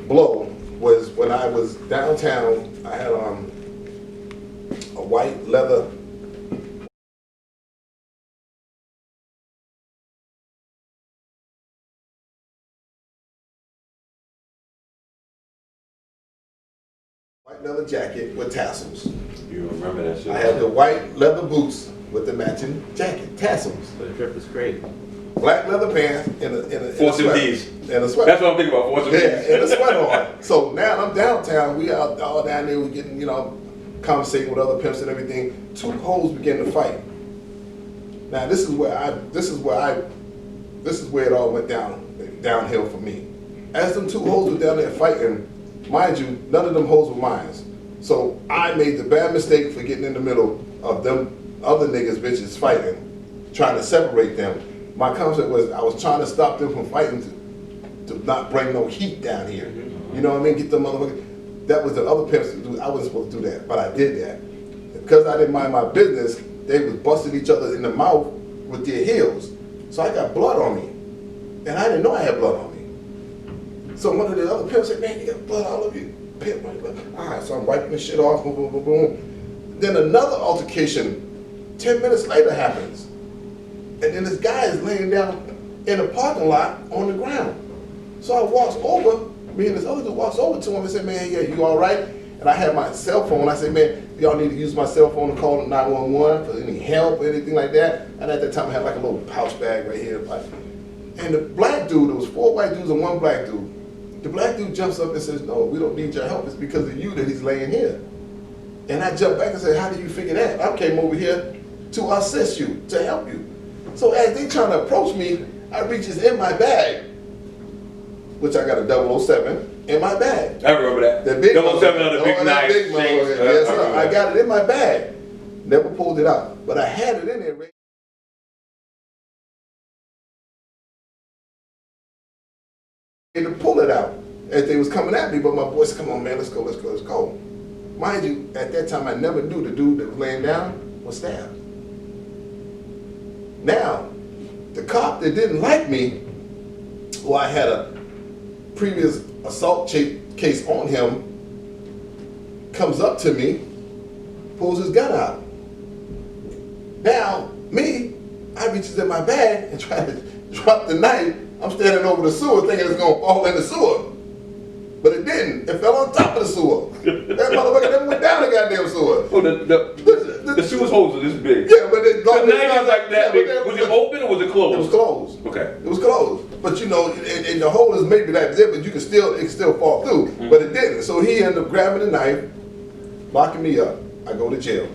blow was when I was downtown. I had a white leather. White leather jacket with tassels. You remember that shit? I had the white leather boots with the matching jacket, tassels. The trip is great. Black leather pants and a Force sweater. D's. And a sweater. That's what I'm thinking about. Force Yeah, D's. and a sweater on. So now I'm downtown. We out all down there. We getting, conversating with other pimps and everything. 2 hoes begin to fight. Now this is where it all went downhill for me. As them 2 hoes were down there fighting, mind you, none of them hoes were mine. So I made the bad mistake for getting in the middle of them other niggas, bitches fighting, trying to separate them. My concept was I was trying to stop them from fighting to not bring no heat down here. You know what I mean? Get them motherfuckers. That was the other pimps to do. I wasn't supposed to do that, but I did that. Because I didn't mind my business, they was busting each other in the mouth with their heels. So I got blood on me. And I didn't know I had blood on me. So one of the other pimps said, man, you got blood all over you. Pimp, all right, so I'm wiping the shit off, boom, boom, boom, boom. Then another altercation 10 minutes later happens. And then this guy is laying down in the parking lot on the ground. So I walks over, me and this other dude walks over to him and said, man, yeah, you all right? And I had my cell phone. I said, man, y'all need to use my cell phone to call 911 for any help or anything like that. And at that time I had like a little pouch bag right here. And the black dude, there was 4 white dudes and 1 black dude. The black dude jumps up and says, no, we don't need your help. It's because of you that he's laying here. And I jumped back and said, how did you figure that? I came over here to assist you, to help you. So as they trying to approach me, I reaches in my bag, which I got a 007 in my bag. I remember that. The big 007 on the big knife. Big yes, sir. I got it in my bag. Never pulled it out, but I had it in there. To pull it out as they was coming at me, but my boy said, come on, man, let's go, let's go, let's go. Mind you, at that time, I never knew the dude that was laying down was stabbed. Now, the cop that didn't like me, who I had a previous assault case on him, comes up to me, pulls his gun out. Now, me, I reaches in my bag and try to drop the knife. I'm standing over the sewer thinking it's gonna fall in the sewer. But it didn't. It fell on top of the sewer. That motherfucker never went down the goddamn sewer. Oh, the sewer's holes are this big. Yeah, but The knife is like that big. Was it open or was it closed? It was closed. Okay. It was closed. But and the hole is maybe that big, but it can still fall through. But it didn't. So he ended up grabbing the knife, locking me up. I go to jail.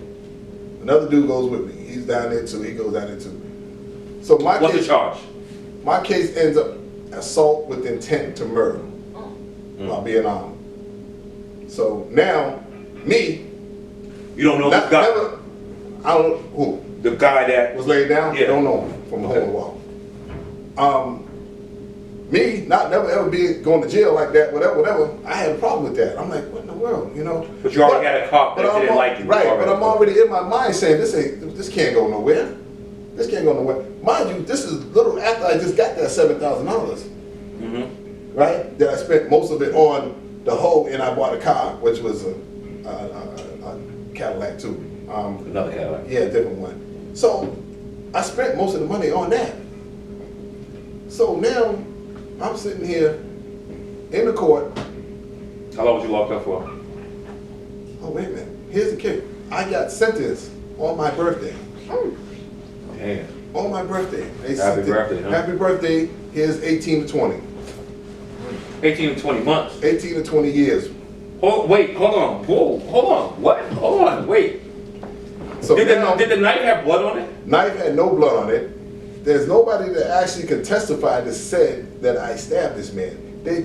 Another dude goes with me. He's down there too. He goes down there too. So What's the charge? My case ends up assault with intent to murder while being armed. So now, me. You don't know this guy? I don't know who. The guy that Was laid down? Yeah. I don't know him from the whole wall. Me, never ever be going to jail like that, whatever. I had a problem with that. I'm like, what in the world, But you already had a cop that didn't like you. Right, but I'm already in my mind saying this can't go nowhere. This can't go nowhere. Mind you, this is little after I just got that $7,000. Right? That I spent most of it on the hoe and I bought a car, which was a Cadillac too. Another Cadillac. Yeah, a different one. So I spent most of the money on that. So now I'm sitting here in the court. How long was you locked up for? Oh, wait a minute. Here's the kick. I got sentenced on my birthday. Damn. On my birthday. Happy birthday, huh? Happy birthday. Here's 18 to 20. 18 to 20 months. 18 to 20 years. Oh, wait, hold on. Whoa, hold on. What? Hold on, wait. So Did now, the knife have blood on it? knife had no blood on it. There's nobody that actually could testify that said that I stabbed this man. They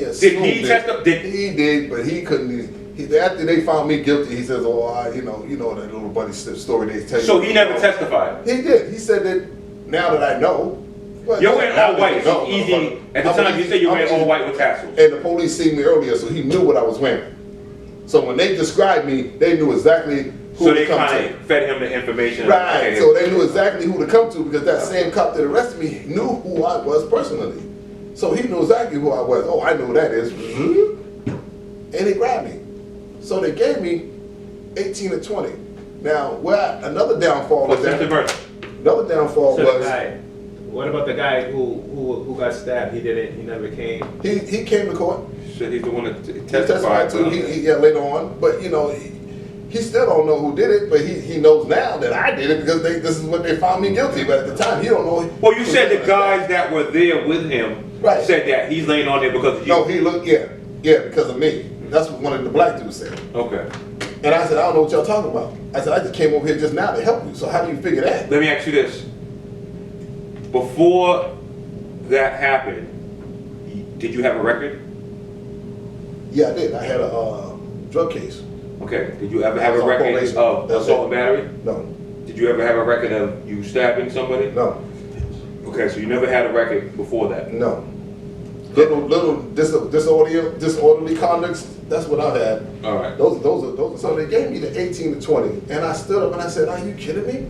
assumed Did he testify? He did, but he couldn't. After they found me guilty, he says, "Oh, you know that little buddy story they tell you." So he never testified? He did. He said that now that I know. Well, You're wearing all white, so no, easy. At the time, you said you're wearing all white with tassels. And the police seen me earlier, so he knew what I was wearing. So when they described me, they knew exactly who So to they come kind to. of fed him the information. Right. Okay. So they knew exactly who to come to because that same cop that arrested me knew who I was personally. So he knew exactly who I was. Oh, I know who that is. And he grabbed me. So they gave me 18 to 20. Now, another downfall was that. Another downfall So was. the guy, what about the guy who got stabbed? He never came. He came to court. Shit, he's the one that He testified. testified to. Yeah, later on. But he still don't know who did it. But he knows now that I did it because this is what they found me guilty. But at the time, he don't know. Well, you said the guys that were there with him Right. said that he's laying on there because of you. No, he looked. Yeah, because of me. That's what one of the black dudes said. Okay. And I said, I don't know what y'all talking about. I said, I just came over here just now to help you. So how do you figure that? Let me ask you this. Before that happened, did you have a record? Yeah, I did. I had a drug case. Okay. Did you ever have I was a on record probation. of That's assault it. and battery? No, Did you ever have a record of you stabbing somebody? no, Okay, so you never had a record before that. no. Little disorderly conducts. That's what I've had. All right. Those are. So they gave me the 18 to 20, and I stood up and I said, "Are you kidding me?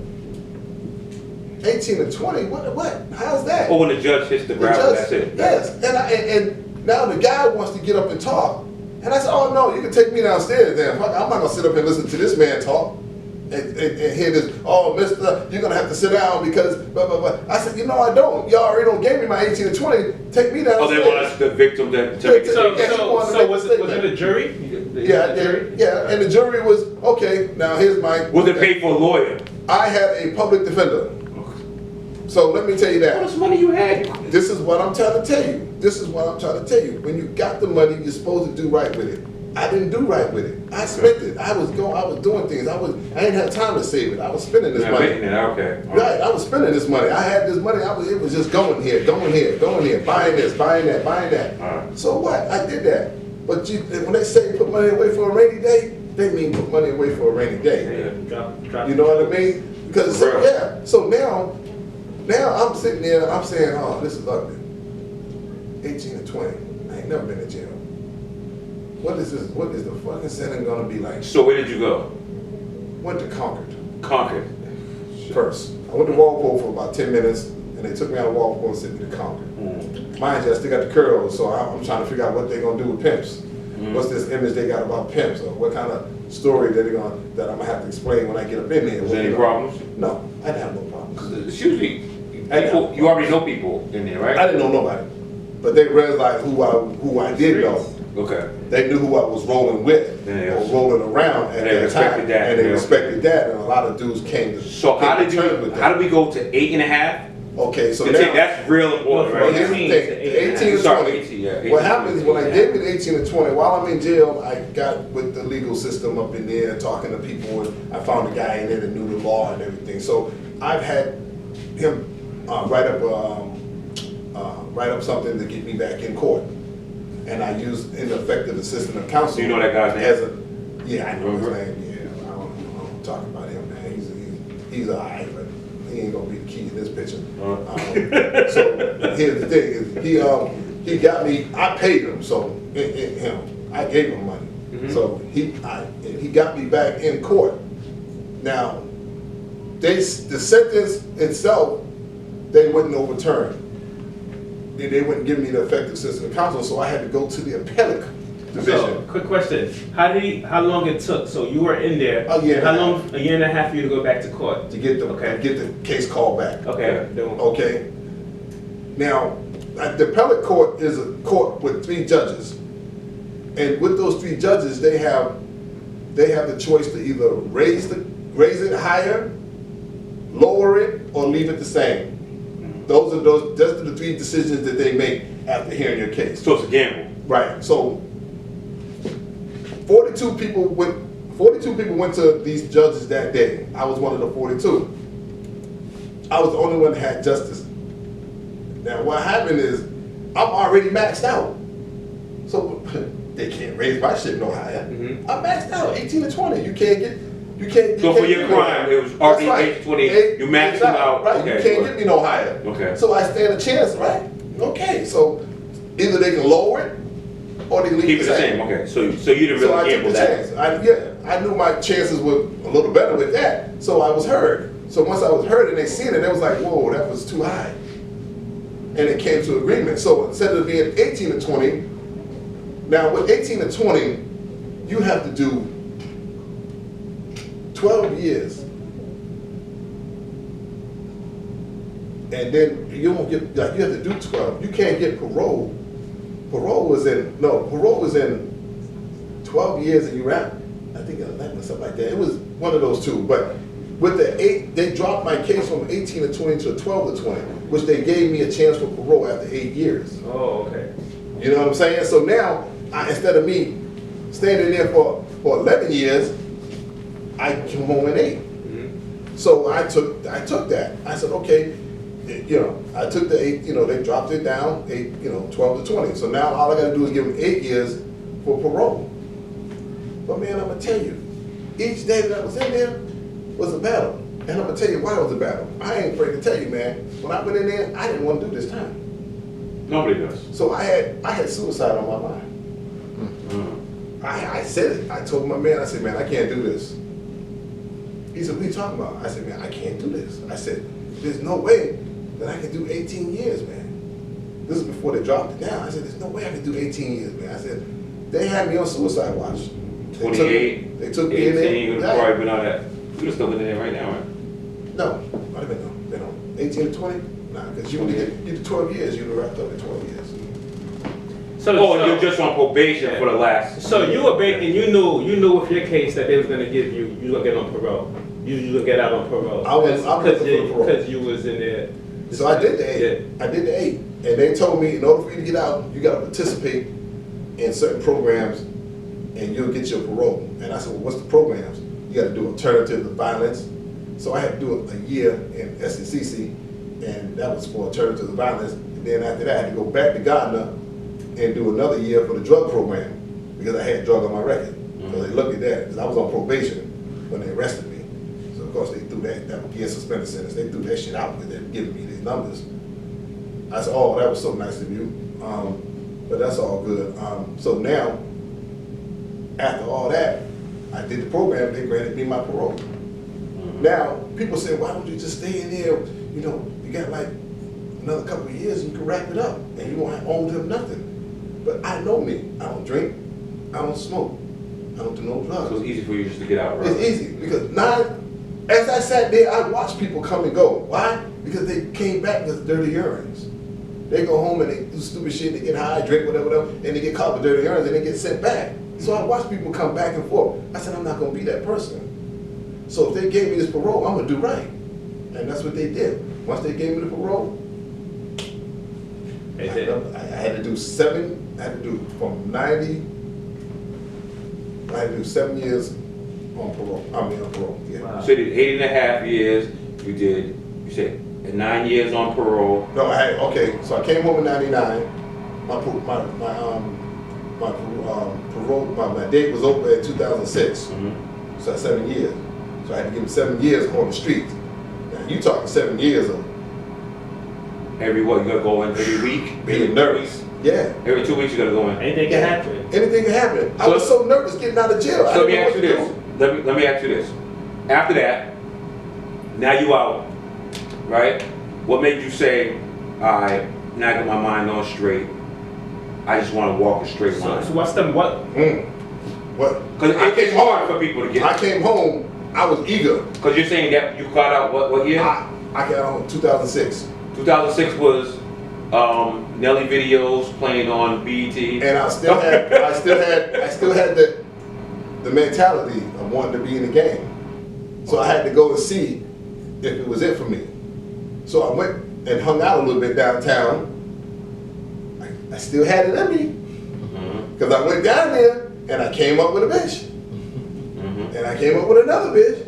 18 to 20? What? How's that?" Or when the judge hits the The gravel, judge- that's it. Yes, and now the guy wants to get up and talk, and I said, "Oh no, you can take me downstairs then. Fuck, I'm not gonna sit up and listen to this man talk and hear this. Oh, Mister, you're gonna have to sit down because blah blah blah." I said, "No, I don't. Y'all already don't gave me my 18 to 20. Take me Oh, they downstairs." want us, the victim, to make a Yeah, statement. So was it a jury? Yeah, I did. Yeah, and the jury was okay. Now here's my. Was it paid for a lawyer? I had a public defender. So let me tell you How that. much money you had? This is what I'm trying to tell you. This is what I'm trying to tell you. When you got the money, you're supposed to do right with it. I didn't do right with it. I spent it. I was doing things. I didn't have time to save it. I was spending this money. Okay. Right, I was spending this money. I had this money. It was just going here, buying this, buying that, buying that. Alright. So what? I did that. But when they say put money away for a rainy day, they mean put money away for a rainy day. Drop You know what I mean? Because So now I'm sitting there. I'm saying, oh, this is ugly. 18 and 20. I ain't never been to jail. What is this? What is the fucking sentence gonna be like? So where did you go? Went to Concord Concord. first. I went to Walpole for about 10 minutes, and they took me out of Walpole and sent me to Concord. Mind you, I still got the curls, so I'm trying to figure out what they're gonna do with pimps. What's this image they got about pimps, or what kind of story that I'm gonna have to explain when I get up in there? Was there any problems? No, I didn't have no problems. It's usually people, you already know people in there, right? I didn't know nobody, but they realized who I did know. Okay. They knew who I was rolling with Yeah. or rolling around at And they that respected time, that. and they Yeah. respected that, and a lot of dudes came to. So how came did to terms with that. how did we go to 8.5? Okay, so To now take- that's real important, well, right? here's the thing: 18 the 18 to Sorry, 20. 18, yeah, 18 What happens when I 18, gave me the 18 to 20? While I'm in jail, I got with the legal system up in there, talking to people, and I found a guy in there that knew the law and everything. So I've had him write up something to get me back in court. And I used ineffective assistant of counsel. Do you know that guy's name? Yeah, I know his Mhm. name. Yeah, I don't talk about him, man. He's alright, but he ain't gonna be the key in this picture. So here's the thing: is he got me. I paid him, so I gave him money. Mhm. So he got me back in court. Now, the sentence itself, they wouldn't overturn. They wouldn't give me the effective system of counsel, so I had to go to the appellate division. quick question. How long it took? So you were in there. A year and How a half. long? A year and a half for you to go back to court. To get the case called back. Okay. Okay. Now, the appellate court is a court with 3 judges, and with those 3 judges, they have the choice to either raise it higher, lower it, or leave it the same. Those are the 3 decisions that they make after hearing your case. So it's a gamble. Right. So 42 people went to these judges that day. I was one of the 42. I was the only one that had justice. Now what happened is I'm already maxed out. So they can't raise my shit no higher. I'm maxed out, 18 to 20. You can't get. So for your crime, it was already That's right. 8 to 20. You maxed it out. Right. Okay. You can't get me no higher. Okay. So I stand a chance, right? Okay. So either they can lower it or they leave Keep it the same. Okay. So you didn't so I really took gamble the that. chance. I knew my chances were a little better with that. So I was heard. So once I was heard and they seen it, they was like, whoa, that was too high. And it came to agreement. So instead of being 18 to 20, now with 18 to 20, you have to do 12 years. And then you don't get, like, you have to do 12. You can't get parole. Parole was in 12 years and you're out. I think 11 or something like that. It was one of those 2. But with the 8, they dropped my case from 18 to 20 to 12 to 20, which they gave me a chance for parole after 8 years. Oh, okay. You know what I'm saying? So now, instead of me standing there for 11 years, I came home in 8. So I took that. I said, okay, I took the 8, they dropped it down, 12 to 20. So now all I gotta do is give them 8 years for parole. But man, I'm gonna tell you, each day that I was in there was a battle. And I'm gonna tell you why it was a battle. I ain't afraid to tell you, man. When I went in there, I didn't want to do this time. Nobody does. So I had suicide on my mind. I said it. I told my man, I said, man, I can't do this. He said, what are you talking about? I said, man, I can't do this. I said, there's no way that I can do 18 years, man. This is before they dropped it down. I said, there's no way I can do 18 years, man. I said, they had me on suicide watch. 28, they took me 18, in there. you would have probably been on that. You would have still been in there right now, right? No, I'd have been no. 18 to 20? Nah, because you did 12 years, you would have wrapped up in 12 years. So You're just on probation for the last. So you were and you knew with your case that they was gonna give you was gonna get on parole. You gonna get out on parole. I was looking for parole. Because you was in there. So I did the 8. Yeah. I did the 8. And they told me in order for you to get out, you got to participate in certain programs and you'll get your parole. And I said, well, what's the programs? You got to do alternative to violence. So I had to do a year in SNCC, and that was for alternative to violence. And then after that, I had to go back to Gardner and do another year for the drug program because I had drug on my record. So they looked at that because I was on probation when they arrested me. So of course they threw that year suspended sentence. They threw that shit out because they were giving me these numbers. I said, oh, that was so nice of you. But that's all good. So now, after all that, I did the program, they granted me my parole. Now, people say, why don't you just stay in there? You got like another couple of years and you can wrap it up and you won't owe them nothing. But I know me. I don't drink, I don't smoke, I don't do no drugs. So it's easy for you just to get out, right? It's easy because as I sat there, I watched people come and go. Why? Because they came back with dirty urines. They go home and they do stupid shit, they get high, drink, whatever, and they get caught with dirty urines and they get sent back. So I watched people come back and forth. I said, I'm not gonna be that person. So if they gave me this parole, I'm gonna do right. And that's what they did. Once they gave me the parole, I had to do 7, I had to do from 90, I had to do 7 years on parole. On parole, yeah. Wow. So you did 8.5 years, you said 9 years on parole. No, so I came home in 99. My parole, my date was over in 2006. So that's 7 years. So I had to give him 7 years on the streets. Now you talking 7 years of Every what? You gotta go in every week? being nervous. Yeah. Every 2 weeks you gotta go in. Anything can happen. Anything can happen. I was so nervous getting out of jail. So let me ask you this. Let me ask you this. After that, now you out, right? What made you say, all right, now I got my mind on straight. I just want to walk a straight line. So what's the what? What? Because it's hard for people to get. I came home, I was eager. Because you're saying that you caught out what year? I got on 2006. 2006 was Nelly videos playing on BET. And I still had the mentality of wanting to be in the game. So I had to go and see if it was it for me. So I went and hung out a little bit downtown. I still had it in me. Because I went down there and I came up with a bitch. And I came up with another bitch.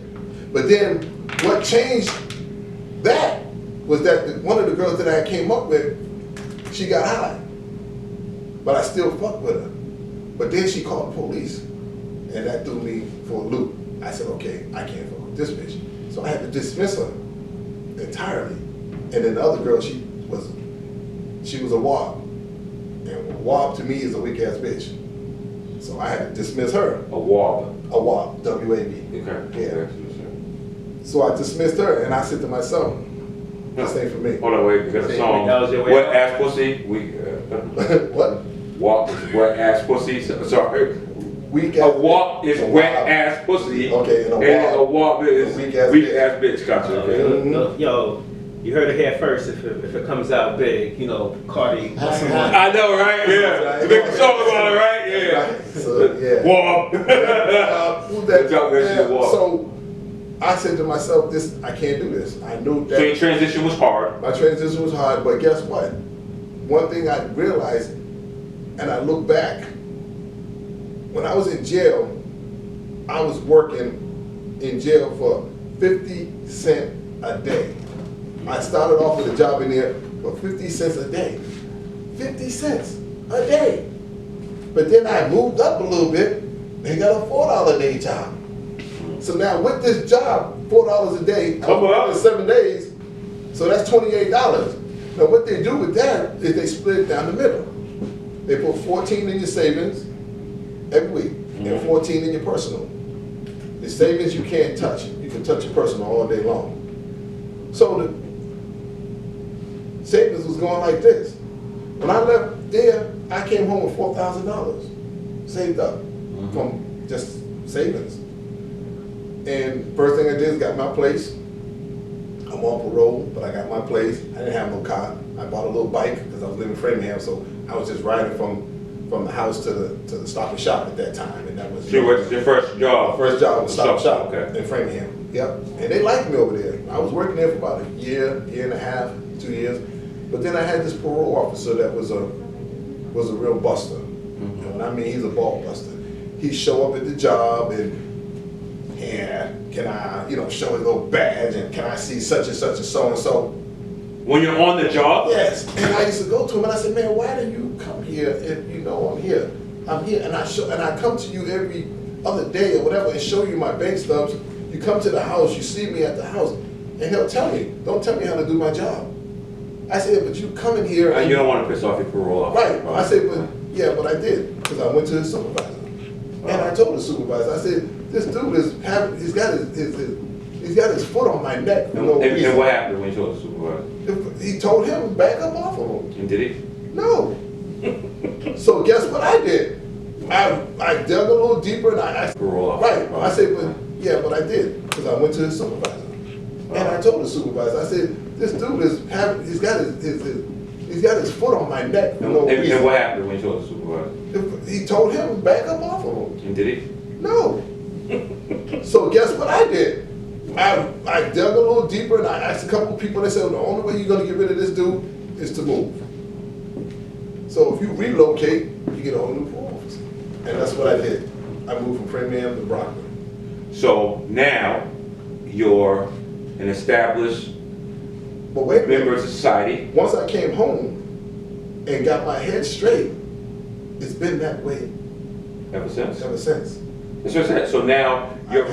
But then what changed that was that one of the girls that I came up with, she got high. But I still fucked with her. But then she called the police. And that threw me for a loop. I said, okay, I can't fuck with this bitch. So I had to dismiss her entirely. And then the other girl, she was a wob. And a wob to me is a weak ass bitch. So I had to dismiss her. A wob. A wob, W-A-B. Okay. Yeah. So I dismissed her and I said to myself, this ain't for me. Hold on, wait, because the song, That was your way Wet out? Ass Pussy, What? walk is wet ass pussy, sorry. Weak A ass walk is a wet wob. ass pussy. Okay, and a walk is a weak weak ass ass bitch, gotcha, okay. Yo, you heard it here first. If it comes out big, you know, Cardi. I know, right? Yeah. Right. Make a song about it, right? Yeah. Right. So yeah. Walk. Who's that? Talk that shit, walk. So I said to myself, I can't do this. I knew So your that transition was hard. my transition was hard, but guess what? One thing I realized, and I look back, when I was in jail, I was working in jail for 50 cents a day. I started off with a job in there for 50 cents a day. 50 cents a day. But then I moved up a little bit and got a $4 a day job. So now with this job, $4 a day, I was working 7 days, so that's $28. Now what they do with that is they split it down the middle. They put 14 in your savings every week and 14 in your personal. The savings you can't touch. You can touch your personal all day long. So the savings was going like this. When I left there, I came home with $4,000 saved up from just savings. And first thing I did is got my place. I'm on parole, but I got my place. I didn't have no car. I bought a little bike because I was living in Framingham, so I was just riding from the house to the Stop and Shop at that time, and that was So what's your first job? my first job was Stop and Shop Okay. in Framingham. Yep, and they liked me over there. I was working there for about a year and a half, 2 years. But then I had this parole officer that was a real buster. And when I mean he's a ball buster. He'd show up at the job and can I, show his little badge and can I see such and such and so and so. When you're on the job? Yes, and I used to go to him and I said, man, why do you come here if I'm here? I'm here and I come to you every other day or whatever and show you my bank stubs. You come to the house, you see me at the house, and he'll tell me, don't tell me how to do my job. I said, but you come in here and You don't want to piss off your parole officer. right. I said, but I did because I went to his supervisor and I told the supervisor, I said, this dude he's got his foot on my neck for no reason. And what happened when you told the supervisor? He told him to back up off of him. And did he? No. So guess what I did? I dug a little deeper and I asked. Parole officer. Right. I said, but I did because I went to his supervisor and I told the supervisor, I said, this dude he's got his foot on my neck for no reason. And what happened when you told the supervisor? He told him to back up off of him. And did he? No. So guess what I did? I dug a little deeper and I asked a couple of people and they said, the only way you're gonna get rid of this dude is to move. So if you relocate, you get a whole new parole officer. And that's what I did. I moved from Framingham to Brockton. So now you're an established But wait a member minute. of society. Once I came home and got my head straight, it's been that way Ever since. ever since. That's what I said. So now you're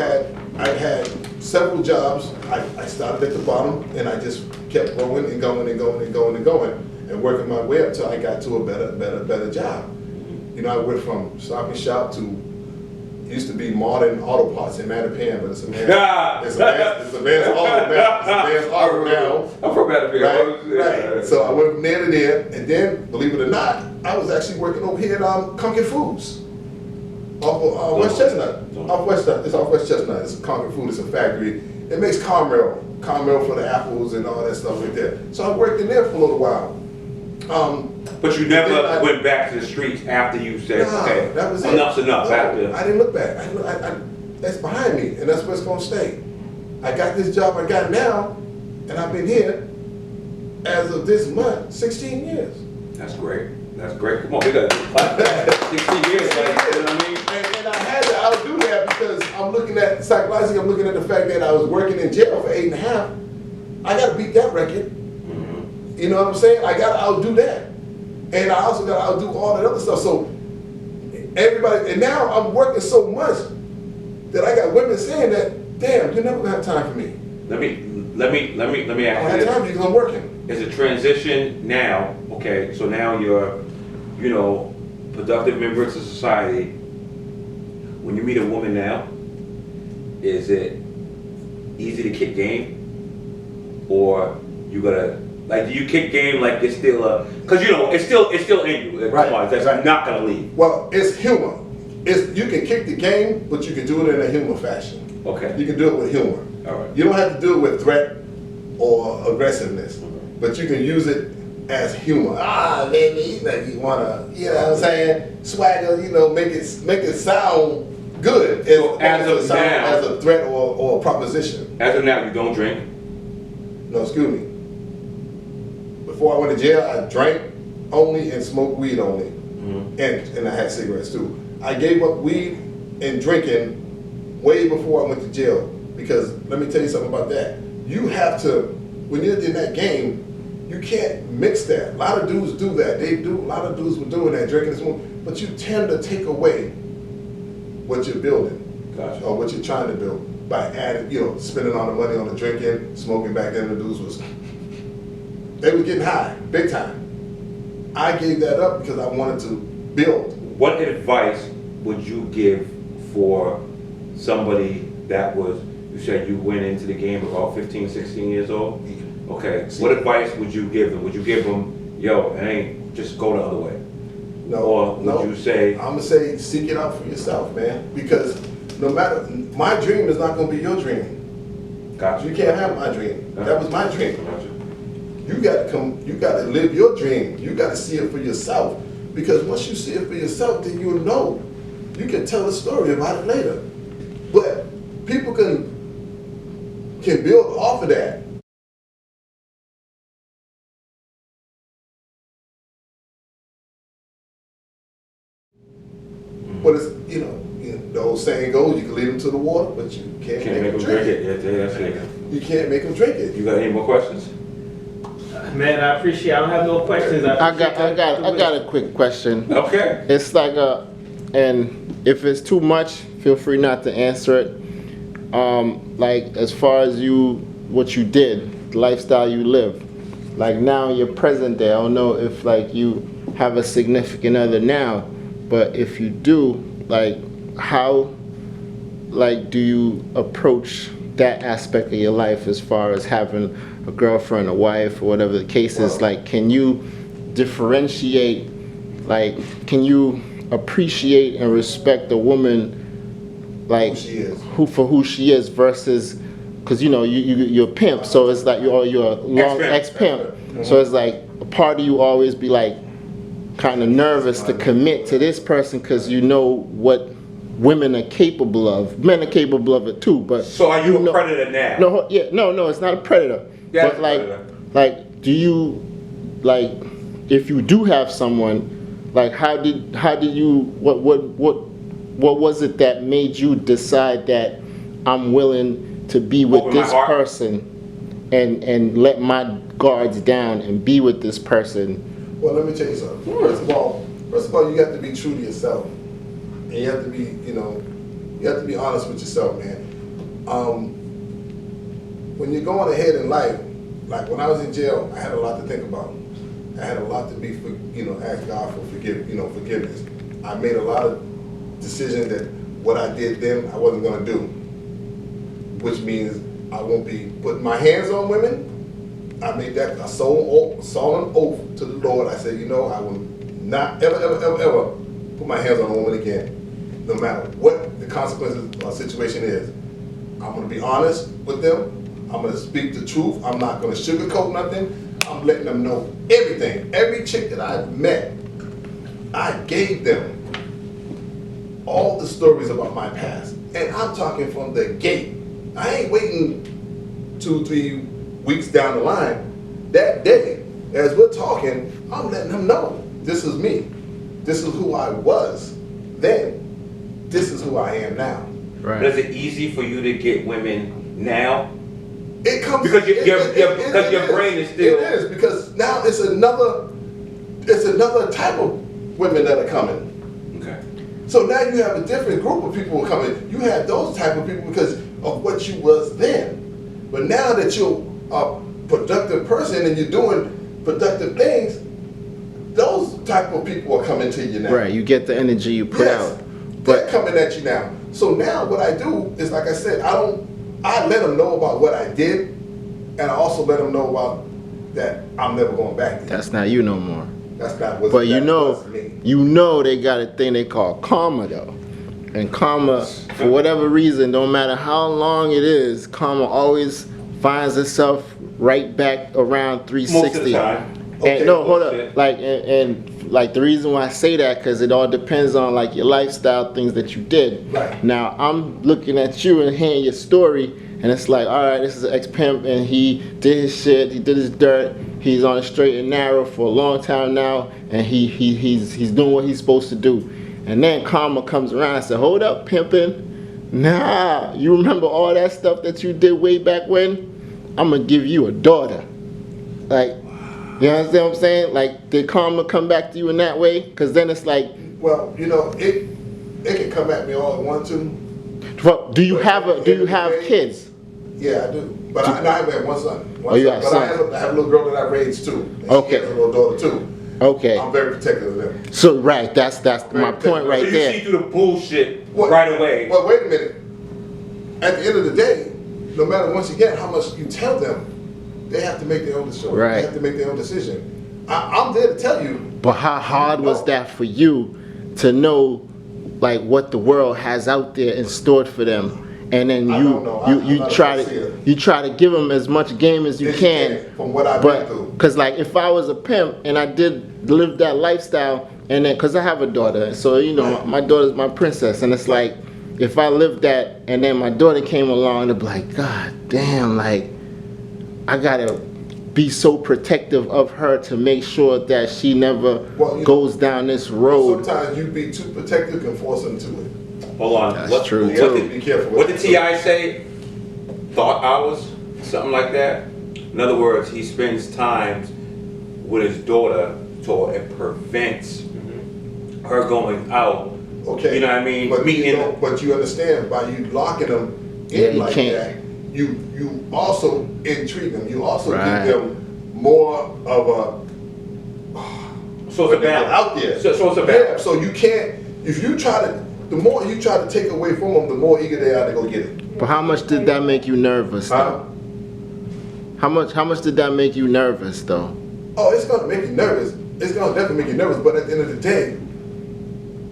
I've had several jobs. I started at the bottom and I just kept going and going and going and going and going and working my way up till I got to a better job. I went from Stop and Shop to it used to be Modern Auto Parts in Mattapan, but it's a man's auto now. I'm from Mattapan. Right. So I went from there to there, and then, believe it or not, I was actually working over here at Concord Foods. Off West Chestnut. It's off West Chestnut. It's a Concord Food. It's a factory. It makes caramel for the apples and all that stuff like that. So I worked in there for a little while. But you never went back to the streets after you said, okay, that was enough's it. enough. No, I didn't look back. That's behind me, and that's where it's gonna stay. I got this job I got now, and I've been here as of this month, 16 years. That's great. That's great. Come on, we got 16 years, like, you know what I mean? And I had to outdo that because I'm looking at, psychologically, I'm looking at the fact that I was working in jail for 8.5. I gotta beat that record. You know what I'm saying? I gotta outdo that. And I also gotta outdo all that other stuff. So everybody, and now I'm working so much that I got women saying that, damn, you're never gonna have time for me. Let me I ask don't you have this. time because I'm working. Is a transition now, okay, so now you're, you know, productive member of society. When you meet a woman now, is it easy to kick game? Or you gotta, like, do you kick game like it's still cause you know, it's still in you. Right, Come on, that's right. not gonna leave. Well, it's humor. You can kick the game, but you can do it in a humor fashion. Okay. You can do it with humor. All right. You don't have to do it with threat or aggressiveness, but you can use it as humor. Baby, like you wanna, you know what I'm saying? Swagger, you know, make it sound good. So as of sound now- as a threat or a proposition. As of now, you don't drink. No, excuse me. Before I went to jail, I drank only and smoked weed only, and I had cigarettes too. I gave up weed and drinking way before I went to jail because let me tell you something about that. You have to, when you're in that game, you can't mix that. A lot of dudes do that. A lot of dudes were doing that, drinking and smoking, but you tend to take away what you're building. Gotcha. Or what you're trying to build by adding, you know, spending all the money on the drinking, smoking. Back then the dudes was, they were getting high, big time. I gave that up because I wanted to build. What advice would you give for somebody that was, you said you went into the game about 15, 16 years old? Okay, what advice would you give them? Would you give them, yo, it ain't, just go the other way? No, Or would you say? I'm gonna say seek it out for yourself, man. Because no matter, my dream is not gonna be your dream. Gotcha. You can't have my dream. That was my dream. Gotcha. You gotta live your dream. You gotta see it for yourself. Because once you see it for yourself, then you'll know. You can tell a story about it later. But people can build off of that. But it's, you know, the old saying goes, you can lead them to the water, but you can't make them drink it. Yeah, that's it. You can't make them drink it. You got any more questions? Man, I appreciate. I don't have no questions. I got a quick question. Okay. It's like and if it's too much, feel free not to answer it. Like as far as what you did, the lifestyle you live, like now you're present day. I don't know if like you have a significant other now, but if you do, like how, like do you approach that aspect of your life as far as having a girlfriend, a wife, or whatever the case is? Like, can you differentiate, like, can you appreciate and respect a woman, like, for who she is versus, because, you know, you're a pimp, so it's like you're a long ex-pimp. So it's like a part of you always be like, kind of nervous to commit to this person because you know what women are capable of. Men are capable of it too, but So are you a predator now? no, yeah, no, it's not a predator. Yeah, but like, predator. like, do you, like, if you do have someone, like, how did you, what was it that made you decide that I'm willing to be with Open my this heart. person and let my guards down and be with this person? Well, let me tell you something. First of all, you have to be true to yourself, and you have to be, you have to be honest with yourself, man. When you're going ahead in life, like when I was in jail, I had a lot to think about. I had a lot to be, ask God for forgiveness. I made a lot of decisions that what I did then I wasn't going to do, which means I won't be putting my hands on women. I made that a solemn oath to the Lord. I said, I will not ever put my hands on a woman again, no matter what the consequences or situation is. I'm gonna be honest with them. I'm gonna speak the truth. I'm not gonna sugarcoat nothing. I'm letting them know everything. Every chick that I've met, I gave them all the stories about my past. And I'm talking from the gate. I ain't waiting 2-3 weeks down the line. That day, as we're talking, I'm letting them know this is me. This is who I was then. This is who I am now. Right. Is it easy for you to get women now? It comes because your brain is still. It is because now it's another type of women that are coming. Okay. So now you have a different group of people coming. You had those type of people because of what you was then. But now that you're a productive person and you're doing productive things, those type of people are coming to you now. Right, you get the energy you put out. They're coming at you now. So now what I do is, like I said, I let them know about what I did, and I also let them know about that I'm never going back there. That's not you no more. That's not what. But you know they got a thing they call karma though. And karma, for whatever reason, no matter how long it is, karma always finds itself right back around 360. Most of the time. And no, hold up. Like the reason why I say that, because it all depends on like your lifestyle, things that you did. Right. Now I'm looking at you and hearing your story, and it's like, all right, this is an ex-pimp, and he did his shit, he did his dirt, he's on a straight and narrow for a long time now, and he's doing what he's supposed to do. And then karma comes around and says, hold up, pimping. Nah, you remember all that stuff that you did way back when? I'm gonna give you a daughter. Like, you understand what I'm saying? Like, did karma come back to you in that way? Because then it's like... Well, you know, it can come at me all at once too. Well, do you have kids? Yeah, I do. But I have one son. You got a son. I have a little girl that I raised too. And Okay. She has a little daughter too. Okay. I'm very protective of them. So, right, that's my point right so there. You see through the bullshit right away. Well, wait a minute. At the end of the day, no matter once again how much you tell them, they have to make their own decision. Right. They have to make their own decision. I'm there to tell you. But how hard was that for you to know, like, what the world has out there in store for them, and then you try to give them as much game as you can. From what I've been through. Because like if I was a pimp and I did live that lifestyle, and then because I have a daughter, so you know my daughter's my princess, and it's like if I lived that and then my daughter came along, it'd be like, God damn, like I gotta be so protective of her to make sure that she never goes down this road. Sometimes you be too protective and force them to it. Hold on. That's true too. Be careful. What did T.I. say? Thought hours? Something like that? In other words, he spends time with his daughter so it prevents her going out. Okay. You know what I mean? But you understand, by you locking them in like that, you also intrigue them. You also give them more of a so it's a balance out there. So it's a balance. Yeah. So you can't. If you try to, the more you try to take away from them, the more eager they are to go get it. But how much did that make you nervous though? How much did that make you nervous though? Oh, it's gonna make you nervous. It's gonna definitely make you nervous. But at the end of the day,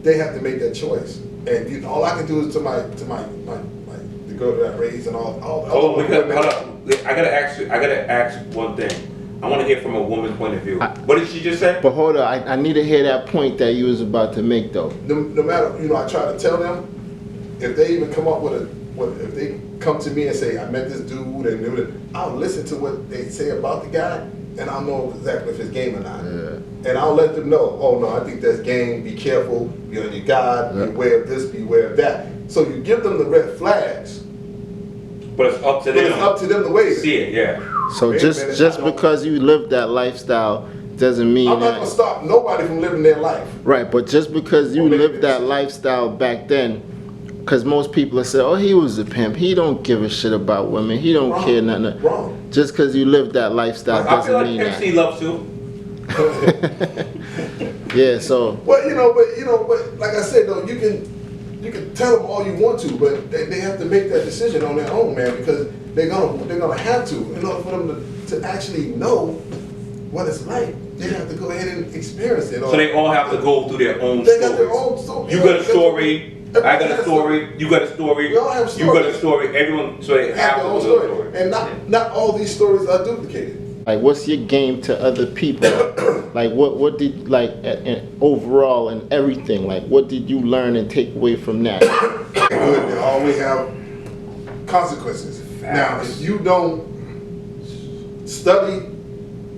they have to make that choice. And all I can do is to my the girl that I raised and all. Hold up. I gotta ask one thing. I want to hear from a woman's point of view. What did she just say? But hold on, I need to hear that point that you was about to make though. No matter, I try to tell them, if they even come up if they come to me and say, I met this dude, and I'll listen to what they say about the guy, and I'll know exactly if it's game or not. Yeah. And I'll let them know, oh no, I think that's game, be careful, be on your guard, beware of this, beware of that. So you give them the red flags. But it's up to them. It's up to them to wait. See it, yeah. So just because you live that lifestyle doesn't mean I'm not gonna stop nobody from living their life. Right, but just because you lived that lifestyle back then, because most people say, oh, he was a pimp, he don't give a shit about women, he don't care nothing. Wrong. Just because you lived that lifestyle doesn't mean that. I feel like pimps need love too. Yeah, so. Well, but like I said though, you can tell them all you want to, but they have to make that decision on their own, man, because they're gonna have to in order for them to actually know what it's like they have to go ahead and experience it. So they all have to go through their own They got their stories. own story. You got a story. I got a story. You got a story. We all have You got stories. a story. Everyone, so they Have have their to own go through story. a story. And not all these stories are duplicated. Like, what's your game to other people? Like, what did, like, and overall and everything, like, what did you learn and take away from that? Good. They always have consequences. Now, if you don't study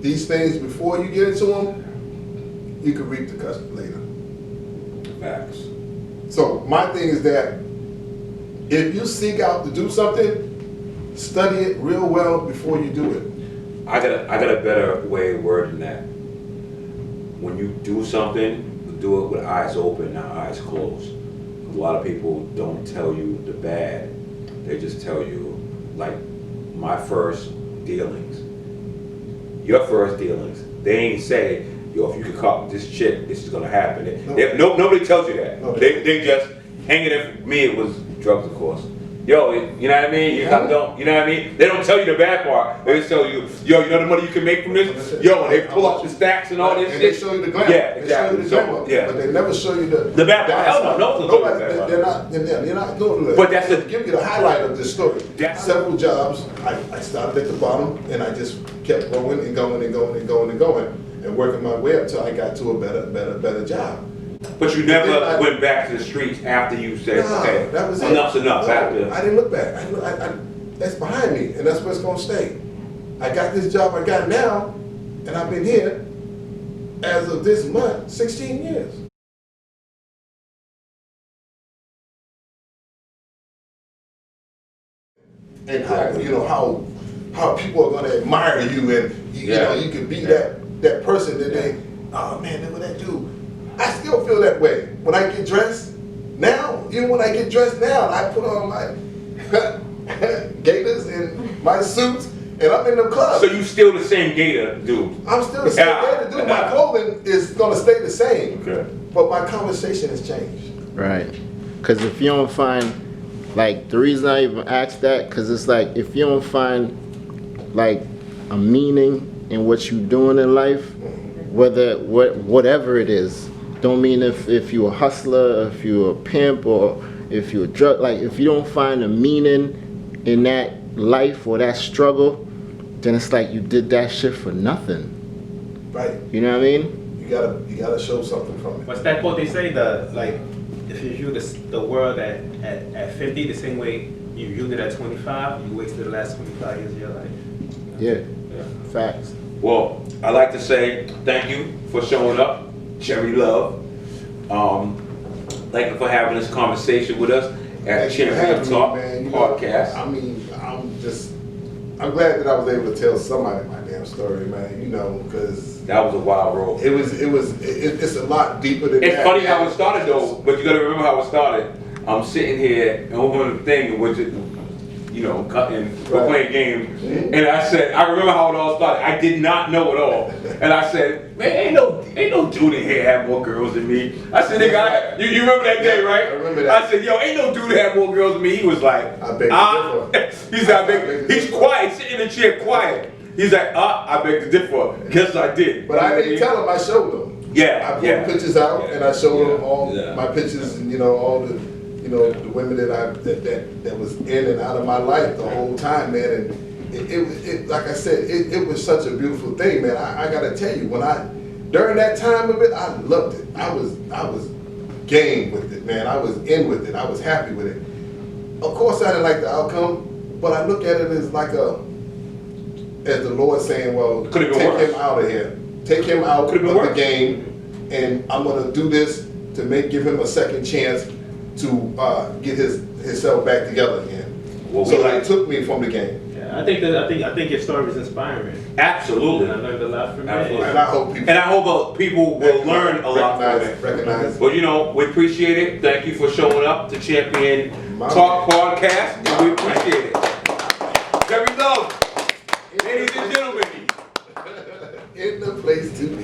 these things before you get into them, you can reap the cuss later. Facts. So my thing is that if you seek out to do something, study it real well before you do it. I got a better way of wording that. When you do something, do it with eyes open, not eyes closed. A lot of people don't tell you the bad. They just tell you, like, my first dealings. Your first dealings. They ain't say, yo, if you could cop this chick, this is gonna happen. Nobody tells you that. No, They just hang it in. For me, it was drugs, of course. Yo, you know what I mean? You know what I mean? They don't tell you the bad part. They just tell you, yo, you know the money you can make from this? Yo, and they pull up the stacks and all this And shit. they show you the glamour. Yeah, They exactly. show you the So, glamour, yeah. but they never show you the bad part. Hell no, no one's gonna show you the bad part. They're not doing that. But that's They the- give you the highlight of this story. That's- Several jobs. I started at the bottom and I just kept going and going and going and going and going and working my way up till I got to a better job. But you never went back to the streets after you said, Nah, okay, that was it. enough's enough No, after. I didn't look back. That's behind me, and that's where it's gonna stay. I got this job I got now, and I've been here as of this month, 16 years. And how people are gonna admire you, and you know you can be that person that they, oh man, look what that dude. I still feel that way when I get dressed now. Even when I get dressed now, I put on my gaiters and my suits, and I'm in the club. So you still the same gator dude? I'm still the same gator dude. My clothing is gonna stay the same, Okay. but my conversation has changed. Right. Because if you don't find, like, the reason I even asked that, because it's like, if you don't find, like, a meaning in what you're doing in life, whatever it is, don't mean if you're a hustler, if you're a pimp, or if you're a drug, like, if you don't find a meaning in that life or that struggle, then it's like you did that shit for nothing. Right. You know what I mean? You gotta show something from it. What's that quote they say? If you view the world at 50 the same way you viewed it at 25, you wasted the last 25 years of your life. Yeah. Yeah. Facts. Well, I'd like to say thank you for showing up, Cherry Love. Thank you for having this conversation with us at the Championz Talk podcast. I mean, I'm glad that I was able to tell somebody my damn story, man. You know, because That was a wild road. it's a lot deeper than It's that. funny how it started though, but you gotta remember how it started. I'm sitting here and over the thing, which is, you know, cutting, we're playing games, and I remember how it all started. I did not know it all, and I said, man, ain't no dude in here have more girls than me. I said, nigga, you remember that day, right? I remember that. I said, yo, ain't no dude that have more girls than me. He was like, I beg to differ. he said, he's quiet, sitting in the chair, quiet. He's like, I beg to differ. Guess I did. But I didn't tell him I showed them. Yeah, I pulled pictures out and I showed them all Yeah. my pictures and all the the women that was in and out of my life the whole time, man. And it like I said, it was such a beautiful thing, man. I gotta tell you, during that time of it, I loved it. I was game with it, man. I was in with it. I was happy with it. Of course, I didn't like the outcome, but I look at it as as the Lord saying, well, take him out of here. Take him out of the game, and I'm gonna do this to give him a second chance to get himself back together again. Well, so it took me from the game. Yeah, I think your story is inspiring. Absolutely. And I learned a lot from Absolutely. it. And I hope people will learn a lot from it. Recognize. Well, we appreciate it. Thank you for showing up to Champion Talk Podcast. And we appreciate it. Very love. Ladies and gentlemen. In the place to be.